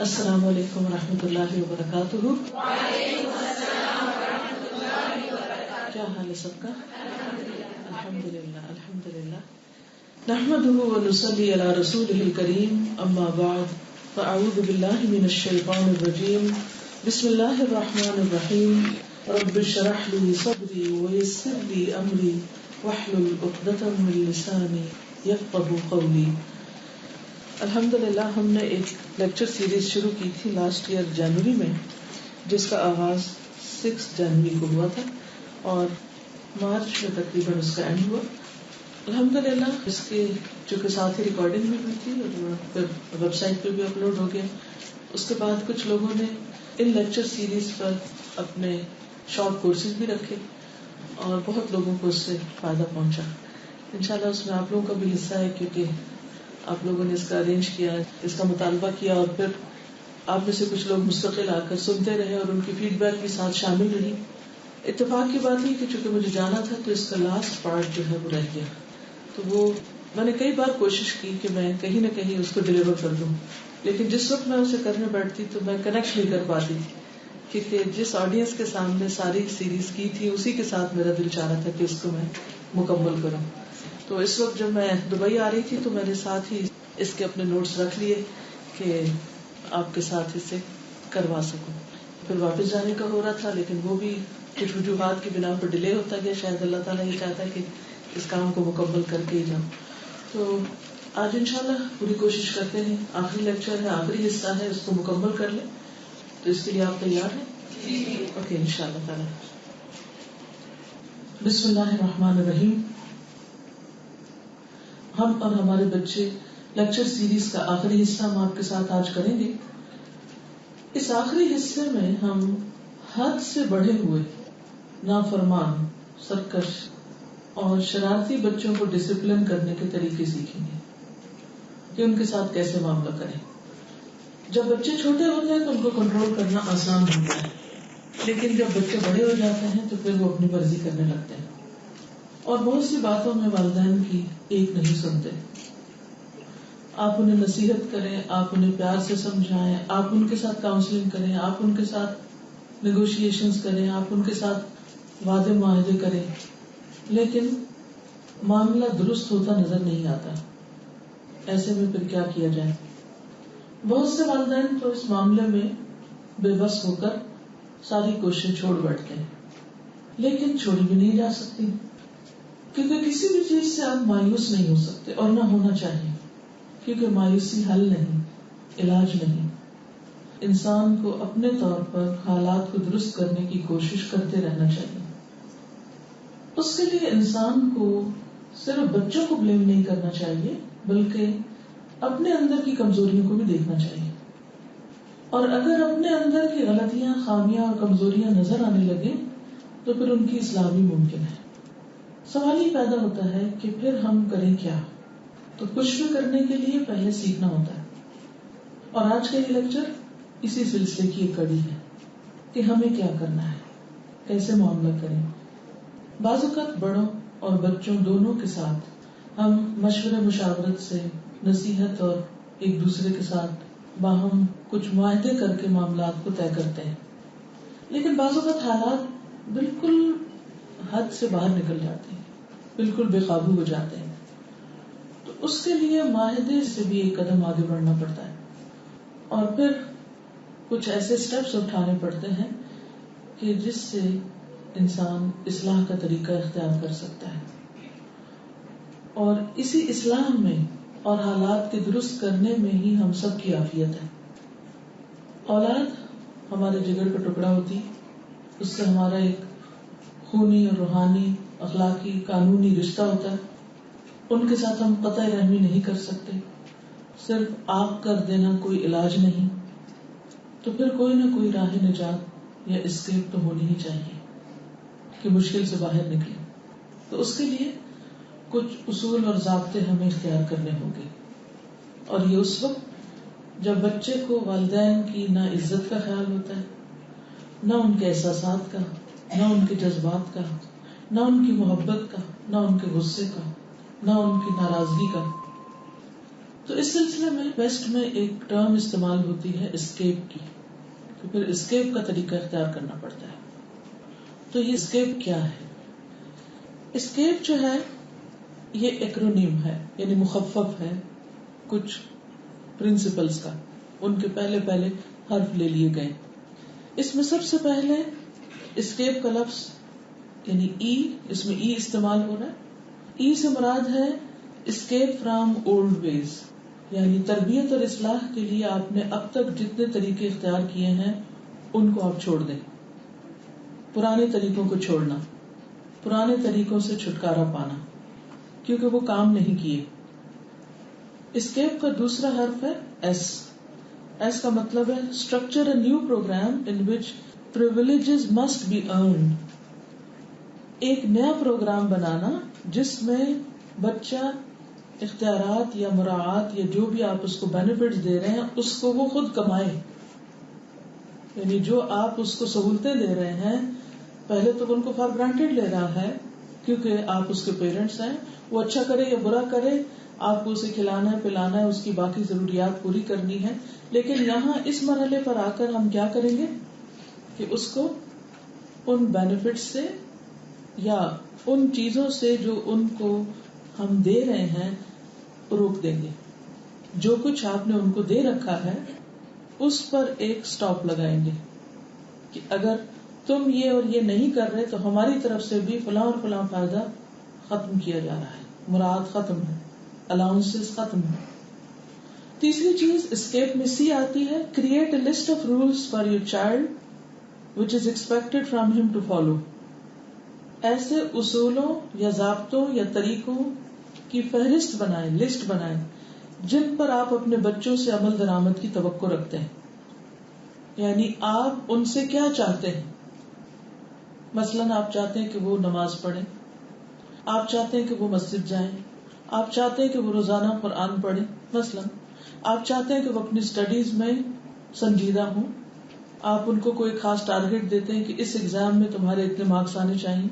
السلام علیکم ورحمۃ اللہ وبرکاتہ. کیا حال ہے سب کا؟ الحمدللہ الحمدللہ. نحمده ونصلي على رسوله الكريم. اما بعد فاعوذ باللہ من الشیطان الرجیم. بسم اللہ الرحمن الرحیم. رب اشرح لي صدری ويسر لي امری واحلل عقدۃ من لسانی یفقهوا قولی. الحمدللہ ہم نے ایک لیکچر سیریز شروع کی تھی لاسٹ ایئر جنوری میں، جس کا آغاز 6 جنوری کو ہوا تھا اور مارچ میں تقریباً اس کا اینڈ ہوا. الحمدللہ اس کے چونکہ ساتھ ہی ریکارڈنگ بھی ہوئی تھی اور پھر ویب سائٹ پہ بھی اپلوڈ ہو گیا. اس کے بعد کچھ لوگوں نے ان لیکچر سیریز پر اپنے شارٹ کورسز بھی رکھے اور بہت لوگوں کو اس سے فائدہ پہنچا. انشاءاللہ اس میں آپ لوگوں کا بھی حصہ ہے، کیونکہ آپ لوگوں نے اس کا ارینج کیا، اس کا مطالبہ کیا اور پھر آپ میں سے کچھ لوگ مستقل آ کر سنتے رہے اور ان کی فیڈ بیک بھی ساتھ شامل رہی. اتفاق کی بات ہے کہ چونکہ مجھے جانا تھا تو اس کا لاسٹ پارٹ جو ہے وہ رہ گیا. تو وہ میں نے کئی بار کوشش کی کہ میں کہیں نہ کہیں اس کو ڈلیور کر دوں، لیکن جس وقت میں اسے کرنے بیٹھتی تو میں کنیکٹ نہیں کر پاتی، کیونکہ جس آڈینس کے سامنے ساری سیریز کی تھی اسی کے ساتھ میرا دل چاہ رہا تھا کہ اس کو میں مکمل کروں. تو اس وقت جب میں دبئی آ رہی تھی تو میں نے ساتھ ہی اس کے اپنے نوٹس رکھ لیے کہ آپ کے ساتھ اسے کروا سکوں. پھر واپس جانے کا ہو رہا تھا، لیکن وہ بھی کچھ وجوہات کی بنا پر ڈیلے ہوتا گیا. شاید اللہ تعالیٰ یہ چاہتا ہے کہ اس کام کو مکمل کر کے ہی جاؤں. تو آج انشاءاللہ پوری کوشش کرتے ہیں. آخری لیکچر ہے، آخری حصہ ہے، اس کو مکمل کر لیں. تو اس کے لیے آپ تیار ہیں؟ اوکے انشاءاللہ تعالیٰ. بسم اللہ الرحمن الرحیم. ہم اور ہمارے بچے لیکچر سیریز کا آخری حصہ ہم آپ کے ساتھ آج کریں گے. اس آخری حصے میں ہم حد سے بڑھے ہوئے نافرمان، سرکش اور شرارتی بچوں کو ڈسپلن کرنے کے طریقے سیکھیں گے کہ ان کے ساتھ کیسے معاملہ کریں. جب بچے چھوٹے ہوتے ہیں تو ان کو کنٹرول کرنا آسان ہوتا ہے، لیکن جب بچے بڑے ہو جاتے ہیں تو پھر وہ اپنی مرضی کرنے لگتے ہیں اور بہت سی باتوں میں والدین کی ایک نہیں سنتے. آپ انہیں نصیحت کریں، آپ انہیں پیار سے سمجھائیں، آپ ان کے ساتھ کاؤنسلنگ کریں، آپ ان کے ساتھ نیگوشیشنز کریں، آپ ان کے ساتھ وعدے معاہدے کریں، لیکن معاملہ درست ہوتا نظر نہیں آتا. ایسے میں پھر کیا کیا جائے؟ بہت سے والدین تو اس معاملے میں بے بس ہو کر ساری کوششیں چھوڑ بیٹھتے ہیں، لیکن چھوڑی بھی نہیں جا سکتی، کیونکہ کسی بھی چیز سے آپ مایوس نہیں ہو سکتے اور نہ ہونا چاہیے، کیونکہ مایوسی حل نہیں، علاج نہیں. انسان کو اپنے طور پر حالات کو درست کرنے کی کوشش کرتے رہنا چاہیے. اس کے لیے انسان کو صرف بچوں کو بلیم نہیں کرنا چاہیے، بلکہ اپنے اندر کی کمزوریوں کو بھی دیکھنا چاہیے. اور اگر اپنے اندر کی غلطیاں، خامیاں اور کمزوریاں نظر آنے لگیں تو پھر ان کی اصلاح بھی ممکن ہے. سوال یہ پیدا ہوتا ہے کہ پھر ہم کریں کیا؟ تو کچھ بھی کرنے کے لیے پہلے سیکھنا ہوتا ہے، اور آج کا یہ لیکچر اسی سلسلے کی ایک کڑی ہے کہ ہمیں کیا کرنا ہے، کیسے معاملہ کریں. بعض اوقات بڑوں اور بچوں دونوں کے ساتھ ہم مشورے مشاورت سے، نصیحت اور ایک دوسرے کے ساتھ باہم کچھ معاہدے کر کے معاملات کو طے کرتے ہیں، لیکن بعض اوقات حالات بالکل حد سے باہر نکل جاتے ہیں، بالکل بے قابو ہو جاتے ہیں. تو اس کے لیے معاہدے سے بھی ایک قدم آگے بڑھنا پڑتا ہے اور پھر کچھ ایسے سٹیپس اٹھانے پڑتے ہیں کہ جس سے انسان اصلاح کا طریقہ اختیار کر سکتا ہے. اور اسی اصلاح میں اور حالات کے درست کرنے میں ہی ہم سب کی عافیت ہے. اولاد ہمارے جگر کا ٹکڑا ہوتی، اس سے ہمارا ایک خونی اور روحانی، اخلاقی، قانونی رشتہ ہوتا ہے. ان کے ساتھ ہم قطع رحمی نہیں کر سکتے. صرف آگ کر دینا کوئی علاج نہیں، تو پھر کوئی نہ کوئی راہ نجات یا اسکیپ تو ہونی ہی چاہیے کہ مشکل سے باہر نکلے. تو اس کے لیے کچھ اصول اور ضابطے ہمیں اختیار کرنے ہوں گے، اور یہ اس وقت جب بچے کو والدین کی نہ عزت کا خیال ہوتا ہے، نہ ان کے احساسات کا، نہ ان کے جذبات کا، نہ ان کی محبت کا، نہ ان کے غصے کا، نہ ان کی ناراضگی کا. تو اس سلسلے میں ویسٹ میں ایک ٹرم استعمال ہوتی ہے اسکیپ کی، تو پھر اسکیپ کا طریقہ اختیار کرنا پڑتا ہے. تو یہ اسکیپ کیا ہے؟ اسکیپ جو ہے یہ ایکرونیم ہے، یعنی مخفف ہے کچھ پرنسپلز کا، ان کے پہلے حرف لے لیے گئے. اس میں سب سے پہلے اسکیپ کا لفظ یعنی ای، اس میں ای استعمال ہو رہا ہے. ای سے مراد ہے اسکیپ فرام اولڈ ویز، یعنی تربیت اور اصلاح کے لیے آپ نے اب تک جتنے طریقے اختیار کیے ہیں ان کو آپ چھوڑ دیں. پرانے طریقوں کو چھوڑنا، پرانے طریقوں سے چھٹکارا پانا کیونکہ وہ کام نہیں کیے. اسکیپ کا دوسرا حرف ہے ایس. ایس کا مطلب ہے structure a new programme in which privileges must be earned. ایک نیا پروگرام بنانا جس میں بچہ اختیارات یا مراعات یا جو بھی آپ اس کو بینیفٹس دے رہے ہیں اس کو وہ خود کمائے. یعنی جو آپ اس کو سہولتیں دے رہے ہیں پہلے تو ان کو فار گرانٹیڈ لے رہا ہے کیونکہ آپ اس کے پیرنٹس ہیں، وہ اچھا کرے یا برا کرے آپ کو اسے کھلانا ہے پلانا ہے، اس کی باقی ضروریات پوری کرنی ہے. لیکن یہاں اس مرحلے پر آ کر ہم کیا کریں گے کہ اس کو ان بینیفٹس سے یا ان چیزوں سے جو ان کو ہم دے رہے ہیں روک دیں گے. جو کچھ آپ نے ان کو دے رکھا ہے اس پر ایک سٹاپ لگائیں گے کہ اگر تم یہ اور یہ نہیں کر رہے تو ہماری طرف سے بھی فلاں اور فلاں فائدہ ختم کیا جا رہا ہے، مراعات ختم ہے، الاؤنسز ختم ہے. تیسری چیز اسکیپ میں سی آتی ہے، create a list of rules for your child which is expected from ہم ٹو فالو. ایسے اصولوں یا ضابطوں یا طریقوں کی فہرست بنائیں، لسٹ بنائیں جن پر آپ اپنے بچوں سے عمل درآمد کی توقع رکھتے ہیں. یعنی آپ ان سے کیا چاہتے ہیں. مثلاً آپ چاہتے ہیں کہ وہ نماز پڑھیں، آپ چاہتے ہیں کہ وہ مسجد جائیں، آپ چاہتے ہیں کہ وہ روزانہ قرآن پڑھیں، مثلاً آپ چاہتے ہیں کہ وہ اپنی اسٹڈیز میں سنجیدہ ہوں، آپ ان کو کوئی خاص ٹارگٹ دیتے ہیں کہ اس ایگزام میں تمہارے اتنے مارکس آنے چاہیے.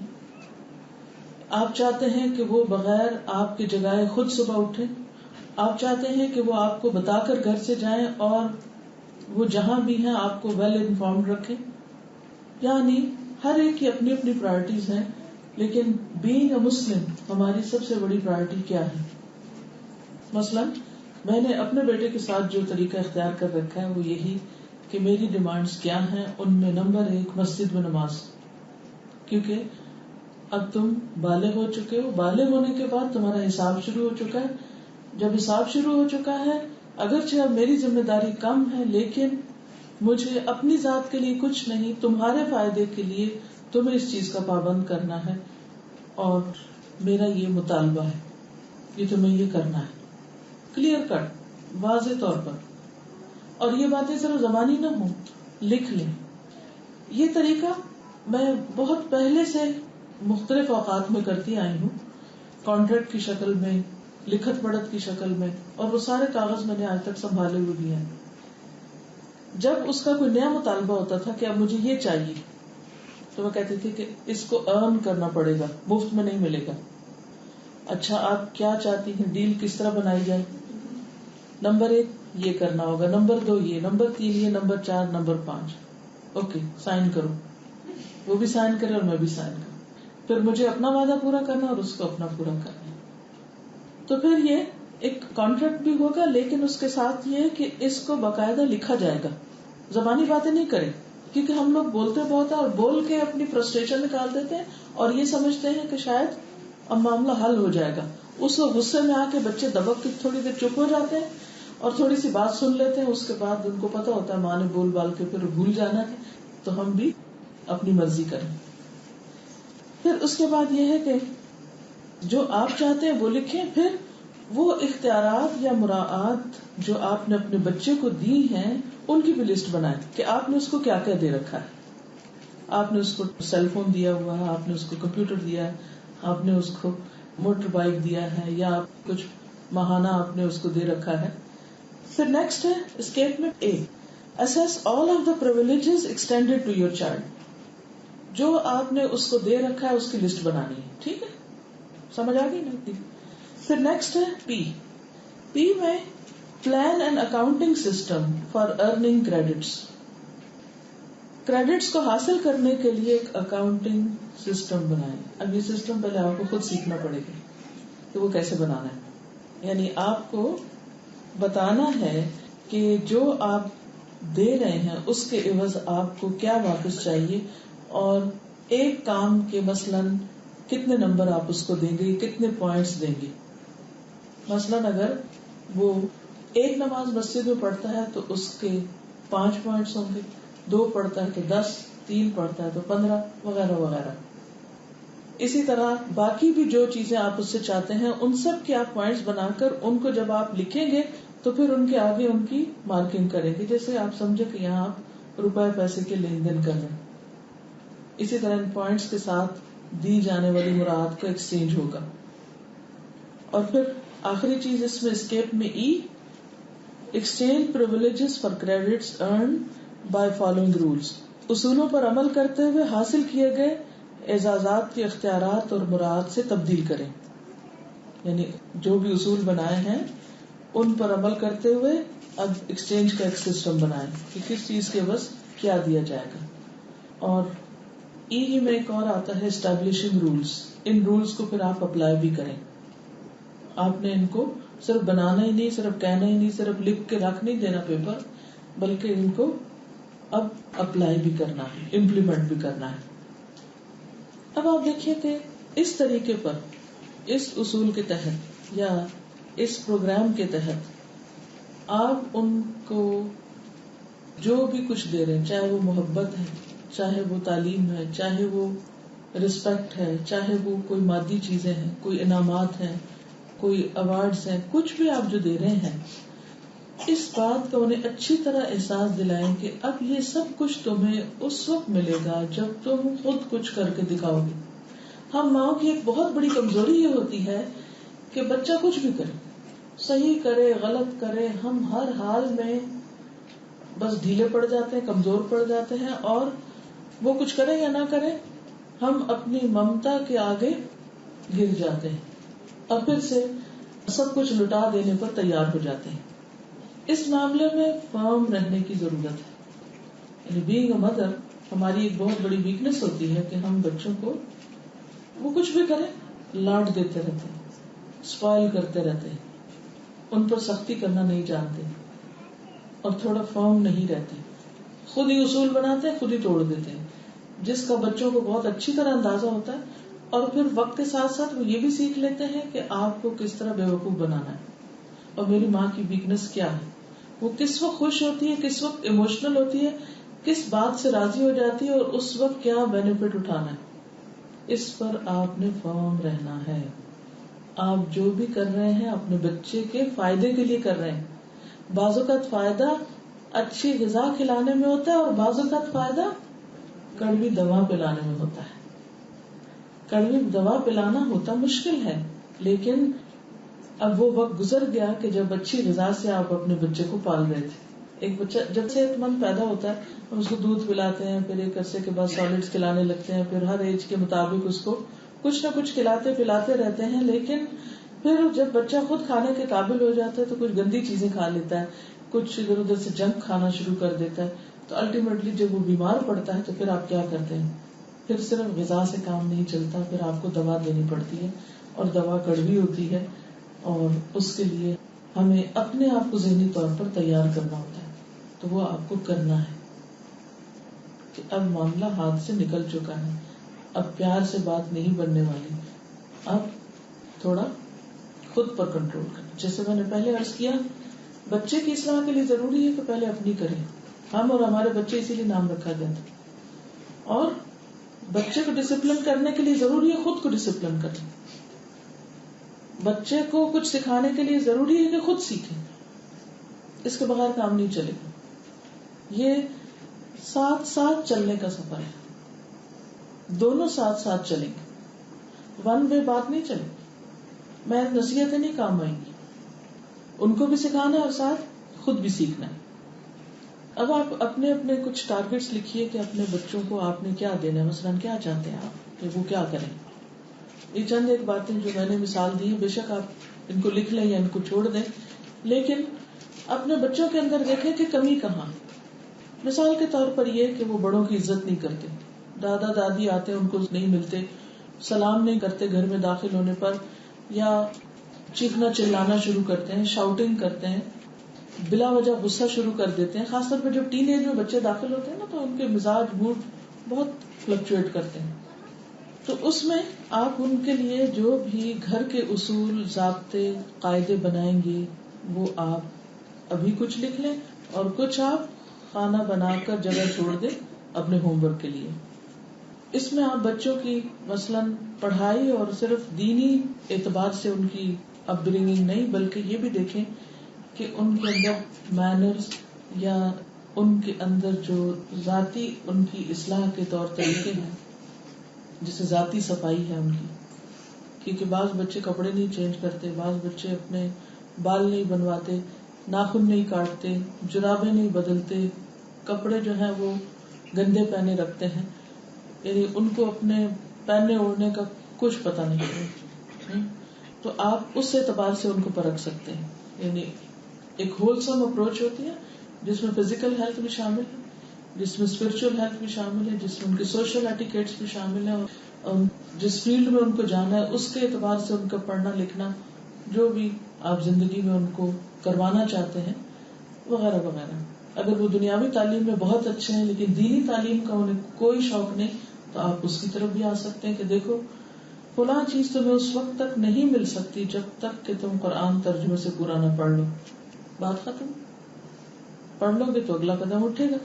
آپ چاہتے ہیں کہ وہ بغیر آپ کی جگائے خود صبح اٹھیں، آپ چاہتے ہیں کہ وہ آپ کو بتا کر گھر سے جائیں اور وہ جہاں بھی ہیں آپ کو ویل انفارمڈ رکھیں. یعنی ہر ایک کی اپنی اپنی پرائرٹیز ہیں، لیکن بینگ اے مسلم ہماری سب سے بڑی پرائرٹی کیا ہے. مثلاً میں نے اپنے بیٹے کے ساتھ جو طریقہ اختیار کر رکھا ہے وہ یہی کہ میری ڈیمانڈز کیا ہیں، ان میں نمبر 1 مسجد میں نماز. کیونکہ اب تم بالغ ہو چکے ہو، بالغ ہونے کے بعد تمہارا حساب شروع ہو چکا ہے. جب حساب شروع ہو چکا ہے اگرچہ اب میری ذمہ داری کم ہے لیکن مجھے اپنی ذات کے لیے کچھ نہیں، تمہارے فائدے کے لیے تمہیں اس چیز کا پابند کرنا ہے اور میرا یہ مطالبہ ہے، یہ تمہیں یہ کرنا ہے. کلیئر کٹ، واضح طور پر. اور یہ باتیں صرف زبانی نہ ہوں، لکھ لیں. یہ طریقہ میں بہت پہلے سے مختلف اوقات میں کرتی آئی ہوں، کانٹریکٹ کی شکل میں، لکھت پڑھت کی شکل میں، اور وہ سارے کاغذ میں نے آج تک سنبھالے ہوئے بھی ہیں. جب اس کا کوئی نیا مطالبہ ہوتا تھا کہ اب مجھے یہ چاہیے تو میں کہتی تھی کہ اس کو ارن کرنا پڑے گا، مفت میں نہیں ملے گا. اچھا آپ کیا چاہتی ہیں، ڈیل کس طرح بنائی جائے؟ نمبر 1 یہ کرنا ہوگا، نمبر 2 یہ، نمبر 3 یہ، نمبر 4، نمبر 5. اوکے سائن کرو. وہ بھی سائن کرے اور میں بھی سائن کروں. پھر مجھے اپنا وعدہ پورا کرنا اور اس کو اپنا پورا کرنا. تو پھر یہ ایک کانٹریکٹ بھی ہوگا لیکن اس کے ساتھ یہ کہ اس کو باقاعدہ لکھا جائے گا. زبانی باتیں نہیں کریں کیونکہ ہم لوگ بولتے بہت ہیں اور بول کے اپنی فرسٹریشن نکال دیتے ہیں اور یہ سمجھتے ہیں کہ شاید اب معاملہ حل ہو جائے گا. اس غصے میں آ کے بچے دبک کے تھوڑی دیر چپ ہو جاتے ہیں اور تھوڑی سی بات سن لیتے ہیں، اس کے بعد ان کو پتا ہوتا ہے ماں نے بول بال کے پھر بھول جانا ہے تو ہم بھی اپنی مرضی کریں. پھر اس کے بعد یہ ہے کہ جو آپ چاہتے ہیں وہ لکھیں، پھر وہ اختیارات یا مراعات جو آپ نے اپنے بچے کو دی ہیں ان کی بھی لسٹ بنائیں کہ آپ نے اس کو کیا کیا دے رکھا ہے. آپ نے اس کو سیل فون دیا ہوا ہے، آپ نے اس کو کمپیوٹر دیا ہے، آپ نے اس کو موٹر بائک دیا ہے، یا کچھ ماہانہ آپ نے اس کو دے رکھا ہے. پھر نیکسٹ ہے اسکیپ میں اے، assess all of the privileges extended to your child. جو آپ نے اس کو دے رکھا ہے اس کی لسٹ بنانی ہے. ٹھیک ہے، سمجھ آ گئی نا. پھر نیکسٹ ہے پی. پی میں plan and accounting system for earning credits. Credits کو حاصل کرنے کے لیے ایک اکاؤنٹنگ سسٹم بنائیں. اب یہ سسٹم پہلے آپ کو خود سیکھنا پڑے گا کہ وہ کیسے بنانا ہے. یعنی آپ کو بتانا ہے کہ جو آپ دے رہے ہیں اس کے عوض آپ کو کیا واپس چاہیے, اور ایک کام کے مثلاً کتنے نمبر آپ اس کو دیں گے, کتنے پوائنٹس دیں گے. مثلاً اگر وہ ایک نماز مسجد میں پڑھتا ہے تو اس کے 5 پوائنٹس ہوں گے, 2 پڑھتا ہے تو 10, 3 پڑھتا ہے تو 15 وغیرہ وغیرہ. اسی طرح باقی بھی جو چیزیں آپ اس سے چاہتے ہیں ان سب کے آپ پوائنٹس بنا کر ان کو جب آپ لکھیں گے تو پھر ان کے آگے ان کی مارکنگ کریں گے, جیسے آپ سمجھے کہ یہاں آپ روپے پیسے کے لین دین کر رہے ہیں. اسی طرح ان پوائنٹس کے ساتھ دی جانے والی مراعات کا ایکسچینج ہوگا. اور پھر آخری چیز اس میں اسکیپ میں exchange privileges for credits earn by following rules. اصولوں پر عمل کرتے ہوئے حاصل کیے گئے اعزازات کے اختیارات اور مراعات سے تبدیل کریں. یعنی جو بھی اصول بنائے ہیں ان پر عمل کرتے ہوئے اب ایکسچینج کا ایک سسٹم بنائیں کہ کس چیز کے بس کیا دیا جائے گا. اور ای میں ایک اور آتا ہے اسٹیبلشنگ رولس. ان رولس کو پھر آپ اپلائی بھی کریں. آپ نے ان کو صرف بنانا ہی نہیں, صرف کہنا ہی نہیں, صرف لکھ کے رکھ نہیں دینا پیپر, بلکہ ان کو اب اپلائی بھی کرنا ہے, امپلیمنٹ بھی کرنا ہے. اب آپ دیکھیے کہ اس طریقے پر, اس اصول کے تحت یا اس پروگرام کے تحت آپ ان کو جو بھی کچھ دے رہے ہیں, چاہے وہ محبت ہے, چاہے وہ تعلیم ہے, چاہے وہ رسپیکٹ ہے, چاہے وہ کوئی مادی چیزیں ہیں, کوئی انعامات ہیں, کوئی ایوارڈز ہیں, کچھ بھی آپ جو دے رہے ہیں, اس بات کا انہیں اچھی طرح احساس دلائیں کہ اب یہ سب کچھ تمہیں اس وقت ملے گا جب تم خود کچھ کر کے دکھاؤ گے. ہم ماؤں کی ایک بہت بڑی کمزوری یہ ہوتی ہے کہ بچہ کچھ بھی کرے, صحیح کرے غلط کرے, ہم ہر حال میں بس ڈھیلے پڑ جاتے ہیں, کمزور پڑ جاتے ہیں, اور وہ کچھ کرے یا نہ کرے ہم اپنی ممتا کے آگے گر جاتے ہیں اور پھر سے سب کچھ لٹا دینے پر تیار ہو جاتے ہیں. اس معاملے میں فرم رہنے کی ضرورت ہے. یعنی بینگ اے مدر ہماری ایک بہت بڑی ویکنیس ہوتی ہے کہ ہم بچوں کو وہ کچھ بھی کریں لاڈ دیتے رہتے ہیں, اسپائل کرتے رہتے ہیں, ان پر سختی کرنا نہیں جانتے اور تھوڑا فرم نہیں رہتے, خود ہی اصول بناتے ہیں, خود ہی توڑ دیتے ہیں, جس کا بچوں کو بہت اچھی طرح اندازہ ہوتا ہے. اور پھر وقت کے ساتھ ساتھ وہ یہ بھی سیکھ لیتے ہیں کہ آپ کو کس طرح بیوقوف بنانا ہے, اور میری ماں کی ویکنیس کیا ہے, وہ کس وقت خوش ہوتی ہے, کس وقت ایموشنل ہوتی ہے, کس بات سے راضی ہو جاتی ہے, اور اس وقت کیا بینیفٹ اٹھانا ہے. اس پر آپ نے فرم رہنا ہے. آپ جو بھی کر رہے ہیں اپنے بچے کے فائدے کے لیے کر رہے ہیں. بعض اوقات فائدہ اچھی غذا کھلانے میں ہوتا ہے, اور بعض اوقات فائدہ کڑوی دوا پلانے میں ہوتا ہے. کڑوی دوا پلانا ہوتا مشکل ہے, لیکن اب وہ وقت گزر گیا کہ جب اچھی غذا سے آپ اپنے بچے کو پال رہے تھے. ایک بچہ جب صحت مند پیدا ہوتا ہے ہم اس کو دودھ پلاتے ہیں, پھر ایک عرصے کے بعد سالڈز کھلانے لگتے ہیں, پھر ہر ایج کے مطابق اس کو کچھ نہ کچھ کھلاتے پلاتے رہتے ہیں. لیکن پھر جب بچہ خود کھانے کے قابل ہو جاتا ہے تو کچھ گندی چیزیں کھا لیتا ہے, کچھ ادھر ادھر سے جنک کھانا شروع کر دیتا ہے. تو الٹیمیٹلی جب وہ بیمار پڑتا ہے تو پھر آپ کیا کرتے ہیں, پھر صرف غذا سے کام نہیں چلتا, پھر آپ کو دوا دینی پڑتی ہے, اور دوا کڑوی ہوتی ہے, اور اس کے لیے ہمیں اپنے آپ کو ذہنی طور پر تیار کرنا ہوتا ہے. تو وہ آپ کو کرنا ہے کہ اب معاملہ ہاتھ سے نکل چکا ہے, اب پیار سے بات نہیں بننے والی, اب تھوڑا خود پر کنٹرول کرنا. جیسے میں نے پہلے عرض کیا, بچے کی اصلاح کے لیے ضروری ہے کہ پہلے اپنی کریں. ہم اور ہمارے بچے اسی لیے نام رکھا گیا تھا. اور بچے کو ڈسپلن کرنے کے لیے ضروری ہے خود کو ڈسپلن کریں. بچے کو کچھ سکھانے کے لیے ضروری ہے کہ خود سیکھیں, اس کے بغیر کام نہیں چلے گا. یہ ساتھ ساتھ چلنے کا سفر ہے, دونوں ساتھ ساتھ چلیں گے, ون وے بات نہیں چلے. میں نصیحتیں نہیں کام آئیں گی, ان کو بھی سکھانا ہے اور ساتھ خود بھی سیکھنا ہے. اب آپ اپنے اپنے کچھ ٹارگیٹس لکھیے کہ اپنے بچوں کو آپ نے کیا دینا ہے, مثلاً کیا چاہتے ہیں آپ کہ وہ کیا کریں. یہ چند ایک باتیں جو میں نے مثال دی, بے شک آپ ان کو لکھ لیں یا ان کو چھوڑ دیں, لیکن اپنے بچوں کے اندر دیکھیں کہ کمی کہاں. مثال کے طور پر یہ کہ وہ بڑوں کی عزت نہیں کرتے, دادا دادی آتے ہیں ان کو نہیں ملتے, سلام نہیں کرتے گھر میں داخل ہونے پر, یا چیخنا چلانا شروع کرتے ہیں, شاؤٹنگ کرتے ہیں, بلا وجہ غصہ شروع کر دیتے ہیں. خاص طور پر جب ٹین ایج میں بچے داخل ہوتے ہیں نا تو ان کے مزاج موڈ بہت فلکچویٹ کرتے ہیں. تو اس میں آپ ان کے لیے جو بھی گھر کے اصول ضابطے قاعدے بنائیں گے وہ آپ ابھی کچھ لکھ لیں اور کچھ آپ خانہ بنا کر جگہ چھوڑ دیں اپنے ہوم ورک کے لیے. اس میں آپ بچوں کی مثلاً پڑھائی اور صرف دینی اعتبار سے ان کی اپ برنگنگ نہیں, بلکہ یہ بھی دیکھیں کہ ان کے اندر مینرز یا ان کے اندر جو ذاتی ان کی اصلاح کے طور طریقے ہیں, جیسے ذاتی صفائی ہے ان کی, کیونکہ بعض بچے کپڑے نہیں چینج کرتے, بعض بچے اپنے بال نہیں بنواتے, ناخن نہیں کاٹتے, جرابیں نہیں بدلتے, کپڑے جو ہیں وہ گندے پہنے رکھتے ہیں, یعنی ان کو اپنے پہننے اوڑھنے کا کچھ پتہ نہیں ہے. تو آپ اس اعتبار سے ان کو پرکھ سکتے ہیں. یعنی ایک ہولسم اپروچ ہوتی ہے جس میں فزیکل ہیلتھ بھی شامل ہے, جس میں اسپرچل ہیلتھ بھی شامل ہے, جس میں ان کے سوشل ایٹیکیٹس بھی شامل ہیں, اور جس فیلڈ میں ان کو جانا ہے اس کے اعتبار سے ان کا پڑھنا لکھنا, جو بھی آپ زندگی میں ان کو کروانا چاہتے ہیں وغیرہ وغیرہ. اگر وہ دنیاوی تعلیم میں بہت اچھے ہیں لیکن دینی تعلیم کا انہیں کوئی شوق نہیں تو آپ اس کی طرف بھی آ سکتے ہیں کہ دیکھو فلاں چیز تمہیں اس وقت تک نہیں مل سکتی جب تک کہ تم قرآن ترجمے سے پورا نہ پڑھ لو. بات ختم. پڑھ لو گے تو اگلا قدم اٹھے گا,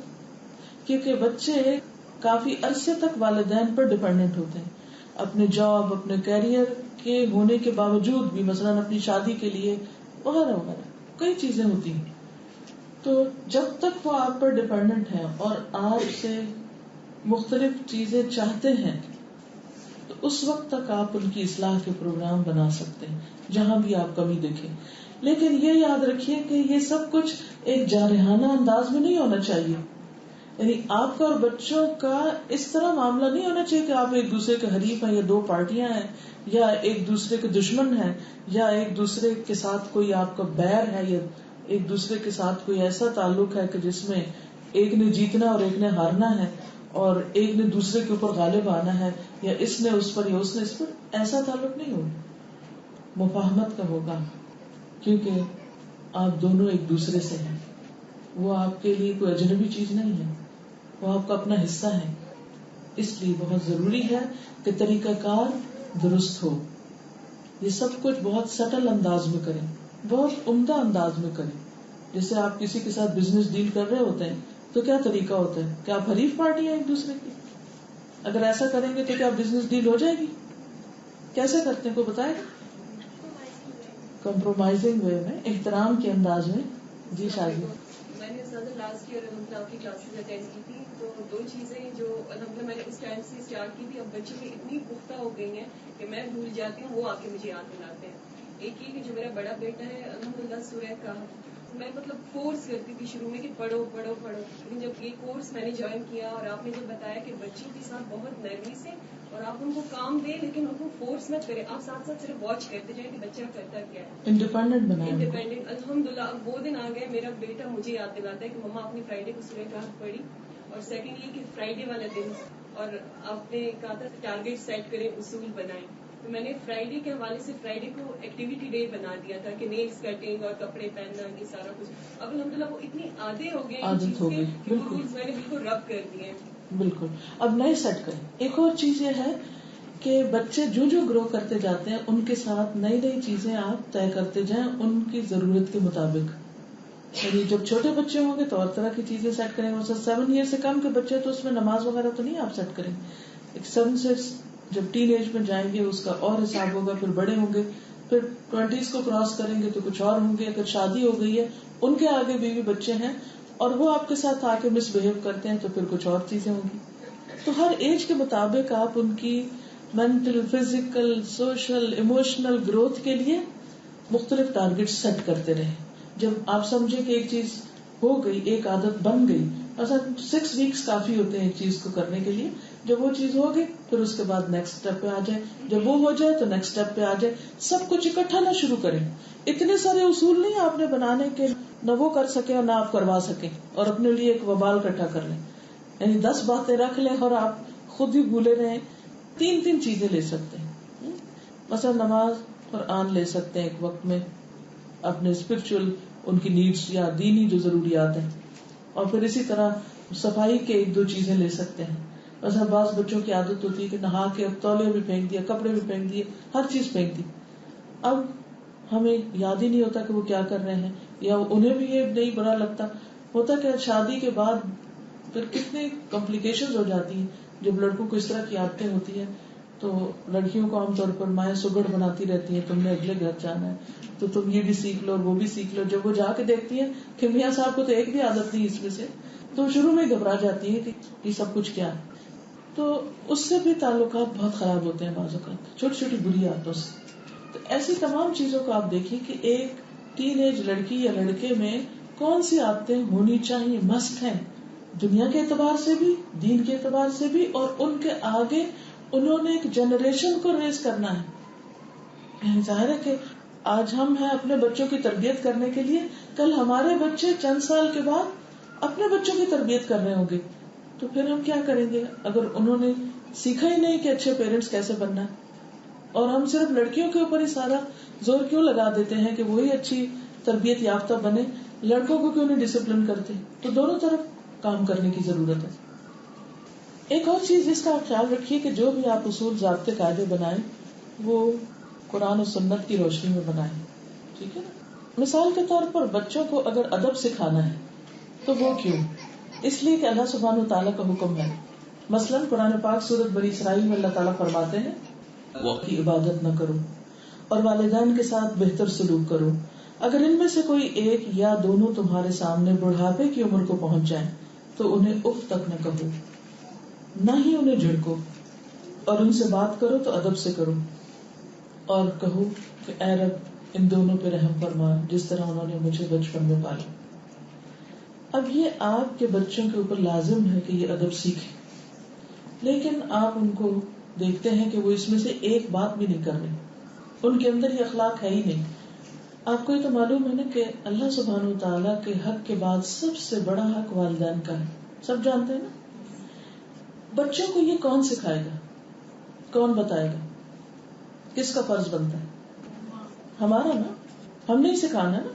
کیونکہ بچے کافی عرصے تک والدین پر ڈیپینڈنٹ ہوتے ہیں اپنے جاب, اپنے کیریئر کے ہونے کے باوجود بھی, مثلاً اپنی شادی کے لیے وغیرہ وغیرہ کئی چیزیں ہوتی ہیں. تو جب تک وہ آپ پر ڈیپینڈنٹ ہیں اور آپ سے مختلف چیزیں چاہتے ہیں تو اس وقت تک آپ ان کی اصلاح کے پروگرام بنا سکتے ہیں جہاں بھی آپ کمی دیکھیں. لیکن یہ یاد رکھیے کہ یہ سب کچھ ایک جارحانہ انداز میں نہیں ہونا چاہیے. یعنی آپ کا اور بچوں کا اس طرح معاملہ نہیں ہونا چاہیے کہ آپ ایک دوسرے کے حریف ہیں یا دو پارٹیاں ہیں یا ایک دوسرے کے دشمن ہیں یا ایک دوسرے کے ساتھ کوئی آپ کا بیر ہے یا ایک دوسرے کے ساتھ کوئی ایسا تعلق ہے کہ جس میں ایک نے جیتنا اور ایک نے ہارنا ہے اور ایک نے دوسرے کے اوپر غالب آنا ہے یا اس نے اس پر یا اس نے اس پر. ایسا تعلق نہیں ہوگا, مفاہمت کا ہوگا, کیونکہ آپ دونوں ایک دوسرے سے ہیں. وہ آپ کے لیے کوئی اجنبی چیز نہیں ہے, وہ آپ کا اپنا حصہ ہے. اس لیے بہت ضروری ہے کہ طریقہ کار درست ہو. یہ سب کچھ بہت سٹل انداز میں کریں, بہت عمدہ انداز میں کریں. جیسے آپ کسی کے ساتھ بزنس ڈیل کر رہے ہوتے ہیں تو کیا طریقہ ہوتا ہے کہ آپ حریف پارٹی ہیں ایک دوسرے کی. اگر ایسا کریں گے تو کیا بزنس ڈیل ہو جائے گی؟ کیسے کرتے ہیں کوئی بتائے گا؟ کمپرومائزنگ وے میں, احترام کے انداز میں. جی شاہد, میں نے زیادہ لاسٹ ایئر آپ کی کلاسز اٹینڈ کی تھی تو دو چیزیں جو الحمدللہ میں نے اس ٹائم سے اسٹارٹ کی تھی, اب بچے کی اتنی پختہ ہو گئی ہیں کہ میں بھول جاتی ہوں, وہ آ کے مجھے یاد دلاتے ہیں. ایک یہ کہ جو میرا بڑا بیٹا ہے الحمدللہ سورہ کہف میں فورس کرتی تھی شروع میں کہ پڑھو پڑھو پڑھو, لیکن جب یہ کورس میں نے جوائن کیا اور آپ نے جب بتایا کہ بچوں کے ساتھ بہت نرمی سے اور آپ ان کو کام دیں لیکن ان کو فورس مت کریں, آپ ساتھ ساتھ صرف واچ کرتے جائیں کہ بچہ کرتا کیا ہے, انڈیپینڈنٹ بنائیں. انڈیپینڈنٹ. الحمدللہ اب وہ دن آ گئے, میرا بیٹا مجھے یاد دلاتا ہے کہ مما اپنی فرائیڈے کو سورہ کہف پڑھی. اور سیکنڈ یہ کہ فرائیڈے والا دن, اور آپ نے کہا تھا ٹارگیٹ سیٹ کریں, اصول بنائیں, تو میں نے فرائیڈے کے حوالے سے فرائیڈے کو ایکٹیویٹی ڈے بنا دیا تھا کہ نیلز کٹنگ اور کپڑے پہننا, یہ سارا کچھ. اب الحمدللہ وہ اتنی عادی ہو گئے عادت ہو گئی, بالکل میں نے بالکل رب کر دیے. بالکل. اب نئے سیٹ کریں. ایک اور چیز یہ ہے کہ بچے جو گرو کرتے جاتے ہیں ان کے ساتھ نئی نئی چیزیں آپ طے کرتے جائیں ان کی ضرورت کے مطابق. یعنی جب چھوٹے بچے ہوں گے تو اور طرح کی چیزیں سیٹ کریں گے. مثلا 7 ایئر سے کم کے بچے تو اس میں نماز وغیرہ تو نہیں آپ سیٹ کریں. ایک 7 سے جب ٹین ایج میں جائیں گے اس کا اور حساب ہوگا, پھر بڑے ہوں گے, پھر 20s کو کراس کریں گے تو کچھ اور ہوں گے. اگر شادی ہو گئی ہے, ان کے آگے بیوی بچے ہیں اور وہ آپ کے ساتھ آ کے مس بہیو کرتے ہیں تو پھر کچھ اور چیزیں ہوں گی. تو ہر ایج کے مطابق آپ ان کی mental, physical, social, emotional growth کے لیے مختلف ٹارگیٹ سیٹ کرتے رہیں. جب آپ سمجھے کہ ایک چیز ہو گئی, ایک عادت بن گئی, مثلا 6 ویکس کافی ہوتے ہیں ایک چیز کو کرنے کے لیے, جب وہ چیز ہوگی پھر اس کے بعد نیکسٹ اسٹیپ پہ آ جائے, جب وہ ہو جائے تو نیکسٹ اسٹیپ پہ آ جائے. سب کچھ اکٹھا نہ شروع کریں. اتنے سارے اصول نہیں آپ نے بنانے کے نہ وہ کر سکے اور نہ آپ کروا سکیں اور اپنے لیے ایک وبال اکٹھا کر لیں. یعنی 10 باتیں رکھ لیں اور آپ خود ہی بھولے رہیں. 3 چیزیں لے سکتے ہیں. مثلا نماز قرآن لے سکتے ہیں ایک وقت میں, اپنے اسپرچل ان کی نیڈس یا دینی جو ضروریات ہیں, اور پھر اسی طرح صفائی کے 1-2 چیزیں لے سکتے ہیں. مثلا بعض بچوں کی عادت ہوتی ہے کہ نہا کے اب تولیہ بھی پھینک دیا, کپڑے بھی پھینک دیے, ہر چیز پھینک دی. اب ہمیں یاد ہی نہیں ہوتا کہ وہ کیا کر رہے ہیں, یا انہیں بھی یہ نہیں برا لگتا. ہوتا کہ شادی کے بعد پھر کتنے کمپلیکیشنز ہو جاتی ہیں. جب لڑکوں کو اس طرح کی عادتیں ہوتی ہیں تو لڑکیوں کو عام طور پر مائیں سگڑ بناتی رہتی ہیں, تم نے اگلے گھر جانا ہے تو تم یہ بھی سیکھ لو اور وہ بھی سیکھ لو. جب وہ جا کے دیکھتی ہیں کہ میاں صاحب کو تو ایک بھی عادت نہیں اس میں سے, تو شروع میں گھبرا جاتی ہے کہ یہ سب کچھ کیا ہے. تو اس سے بھی تعلقات بہت خراب ہوتے ہیں بعض اوقات, چھوٹی چھوٹی بری عادتوں سے. تو ایسی تمام چیزوں کو آپ دیکھیں کہ ایک ٹین ایج لڑکی یا لڑکے میں کون سی عادتیں ہونی چاہیے, مسٹ ہیں, دنیا کے اعتبار سے بھی, دین کے اعتبار سے بھی, اور ان کے آگے انہوں نے ایک جنریشن کو ریز کرنا ہے. یعنی ظاہر ہے کہ آج ہم ہیں اپنے بچوں کی تربیت کرنے کے لیے, کل ہمارے بچے چند سال کے بعد اپنے بچوں کی تربیت کر رہے ہوں گے. تو پھر ہم کیا کریں گے اگر انہوں نے سیکھا ہی نہیں کہ اچھے پیرنٹس کیسے بننا ہے, اور ہم صرف لڑکیوں کے اوپر ہی سارا زور کیوں لگا دیتے ہیں کہ وہی اچھی تربیت یافتہ بنے, لڑکوں کو کیوں نہیں ڈسپلن کرتے. تو دونوں طرف کام کرنے کی ضرورت ہے. ایک اور چیز جس کا آپ خیال رکھیے کہ جو بھی آپ اصول, ضابطے, قاعدے بنائیں وہ قرآن و سنت کی روشنی میں بنائیں. ٹھیک ہے نا. مثال کے طور پر بچوں کو اگر ادب سکھانا ہے تو وہ کیوں؟ اس لیے کہ اللہ سبحانہ و تعالیٰ کا حکم ہے. مثلاً قرآن پاک سورۃ بنی اسرائیل میں اللہ تعالیٰ فرماتے ہیں وقت کی عبادت نہ کرو اور والدین کے ساتھ بہتر سلوک کرو. اگر ان میں سے کوئی ایک یا دونوں تمہارے سامنے بڑھاپے کی عمر کو پہنچ جائیں تو انہیں اف تک نہ کہو, نہ ہی انہیں جھڑکو, اور ان سے بات کرو تو ادب سے کرو, اور کہو کہ اے رب ان دونوں پہ رحم فرما جس طرح انہوں نے مجھے بچپن میں پالا. اب یہ آپ کے بچوں کے اوپر لازم ہے کہ یہ ادب سیکھیں, لیکن آپ ان کو دیکھتے ہیں کہ وہ اس میں سے ایک بات بھی نہیں کر رہے, ان کے اندر یہ اخلاق ہے ہی نہیں. آپ کو یہ تو معلوم ہے نا کہ اللہ سبحانہ و تعالیٰ کے حق کے بعد سب سے بڑا حق والدین کا ہے, سب جانتے ہیں نا. بچوں کو یہ کون سکھائے گا, کون بتائے گا, کس کا فرض بنتا ہے؟ ہمارا نا. ہم نہیں سکھانا نا,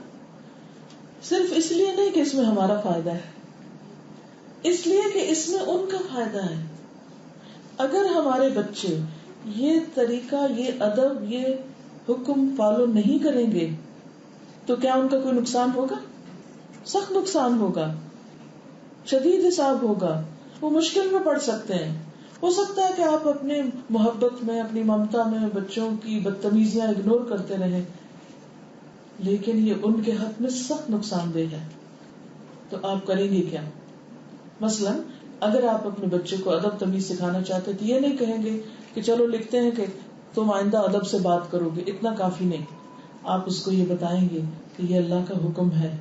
صرف اس لیے نہیں کہ اس میں ہمارا فائدہ ہے, اس لیے کہ اس میں ان کا فائدہ ہے. اگر ہمارے بچے یہ طریقہ, یہ ادب, یہ حکم فالو نہیں کریں گے تو کیا ان کا کوئی نقصان ہوگا؟ سخت نقصان ہوگا, شدید حساب ہوگا, وہ مشکل میں پڑ سکتے ہیں. ہو سکتا ہے کہ آپ اپنے محبت میں, اپنی ممتا میں بچوں کی بدتمیزیاں اگنور کرتے رہیں, لیکن یہ ان کے حق میں سخت نقصان دہ ہے. تو آپ کریں گے کیا؟ مثلا اگر آپ اپنے بچے کو ادب تمیز سکھانا چاہتے تو یہ نہیں کہیں گے کہ چلو لکھتے ہیں کہ تم آئندہ ادب سے بات کرو گے, اتنا کافی نہیں. آپ اس کو یہ بتائیں گے کہ یہ اللہ کا حکم ہے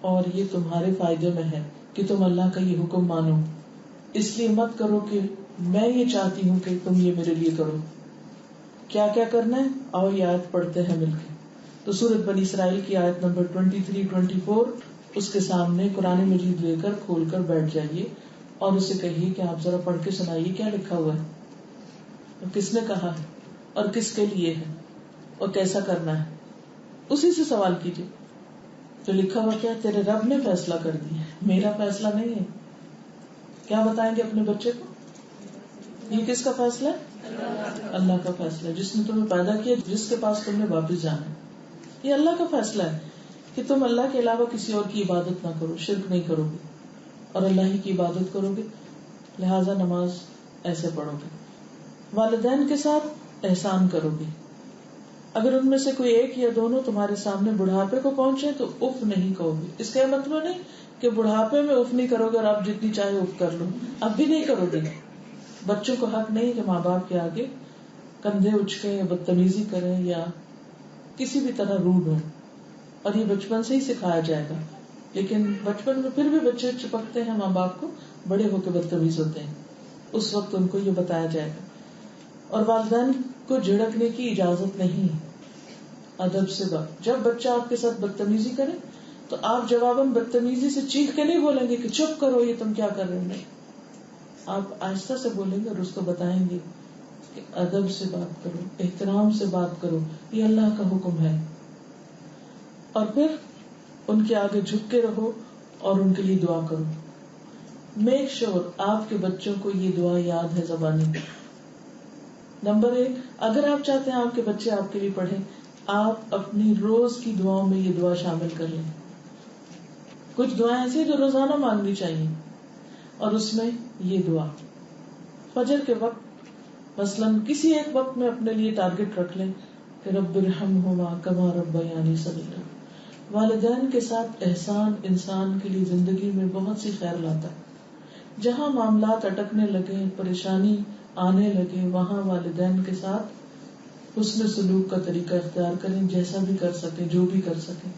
اور یہ تمہارے فائدے میں ہے کہ تم اللہ کا یہ حکم مانو, اس لیے مت کرو کہ میں یہ چاہتی ہوں کہ تم یہ میرے لیے کرو. کیا کیا کرنا ہے, آؤ یہ آیت پڑھتے ہیں مل کے. تو سورۃ بنی اسرائیل کی آیت نمبر 23-24 اس کے سامنے قرآن مجید لے کر کھول کر بیٹھ جائیے اور اسے کہیے کہ آپ ذرا پڑھ کے سنائیے کیا لکھا ہوا ہے, اور کس نے کہا ہے, اور کس کے لیے ہے, اور کیسا کرنا ہے. اسی سے سوال کیجیے. تو لکھا ہوا کیا, تیرے رب نے فیصلہ کر دیا, میرا فیصلہ نہیں ہے. کیا بتائیں گے اپنے بچے کو؟ یہ کس کا فیصلہ ہے؟ اللہ کا فیصلہ ہے, جس نے تمہیں پیدا کیا, جس کے پاس تم نے واپس جانا ہے. یہ اللہ کا فیصلہ ہے کہ تم اللہ کے علاوہ کسی اور کی عبادت نہ کرو, شرک نہیں کرو گے اور اللہ ہی کی عبادت کرو گے, لہذا نماز ایسے پڑھو گے. والدین کے ساتھ احسان کرو گے. اگر ان میں سے کوئی ایک یا دونوں تمہارے سامنے بڑھاپے کو پہنچے تو اف نہیں کہو گے. اس کا مطلب نہیں کہ بڑھاپے میں اف نہیں کرو گے اور آپ جتنی چاہے اف کر لو, اب بھی نہیں کرو گے. بچوں کو حق نہیں کہ ماں باپ کے آگے کندھے اچکیں یا بدتمیزی کریں یا کسی بھی طرح روڈ ہو, اور یہ بچپن سے ہی سکھایا جائے گا. لیکن بچپن میں پھر بھی بچے چپکتے ہیں ماں باپ کو, بڑے ہو کے بدتمیز ہوتے ہیں. اس وقت ان کو یہ بتایا جائے گا. اور والدین کو جھڑکنے کی اجازت نہیں. ادب سے بات. جب بچہ آپ کے ساتھ بدتمیزی کرے تو آپ جواباً بدتمیزی سے چیخ کے نہیں بولیں گے کہ چپ کرو یہ تم کیا کر رہے ہو. نہیں, آپ آہستہ سے بولیں گے اور اس کو بتائیں گے کہ ادب سے بات کرو, احترام سے بات کرو, یہ اللہ کا حکم ہے. اور پھر ان کے آگے جھک کے رہو اور ان کے لیے دعا کرو. میک شور آپ کے بچوں کو یہ دعا یاد ہے زبانی. نمبر 1, اگر آپ چاہتے ہیں آپ کے بچے آپ کے لیے پڑھیں, آپ اپنی روز کی دعاؤں میں یہ دعا شامل کر لیں. کچھ دعائیں ایسی جو روزانہ مانگنی چاہیے, اور اس میں یہ دعا فجر کے وقت مثلاً کسی ایک وقت میں اپنے لیے ٹارگٹ رکھ لیں کہ رب ارحمہما کما ربیانی صغیرا. والدین کے ساتھ احسان انسان کے لیے زندگی میں بہت سی خیر لاتا ہے. جہاں معاملات اٹکنے لگے, پریشانی آنے لگے, وہاں والدین کے ساتھ حسن سلوک کا طریقہ اختیار کریں, جیسا بھی کر سکیں, جو بھی کر سکیں,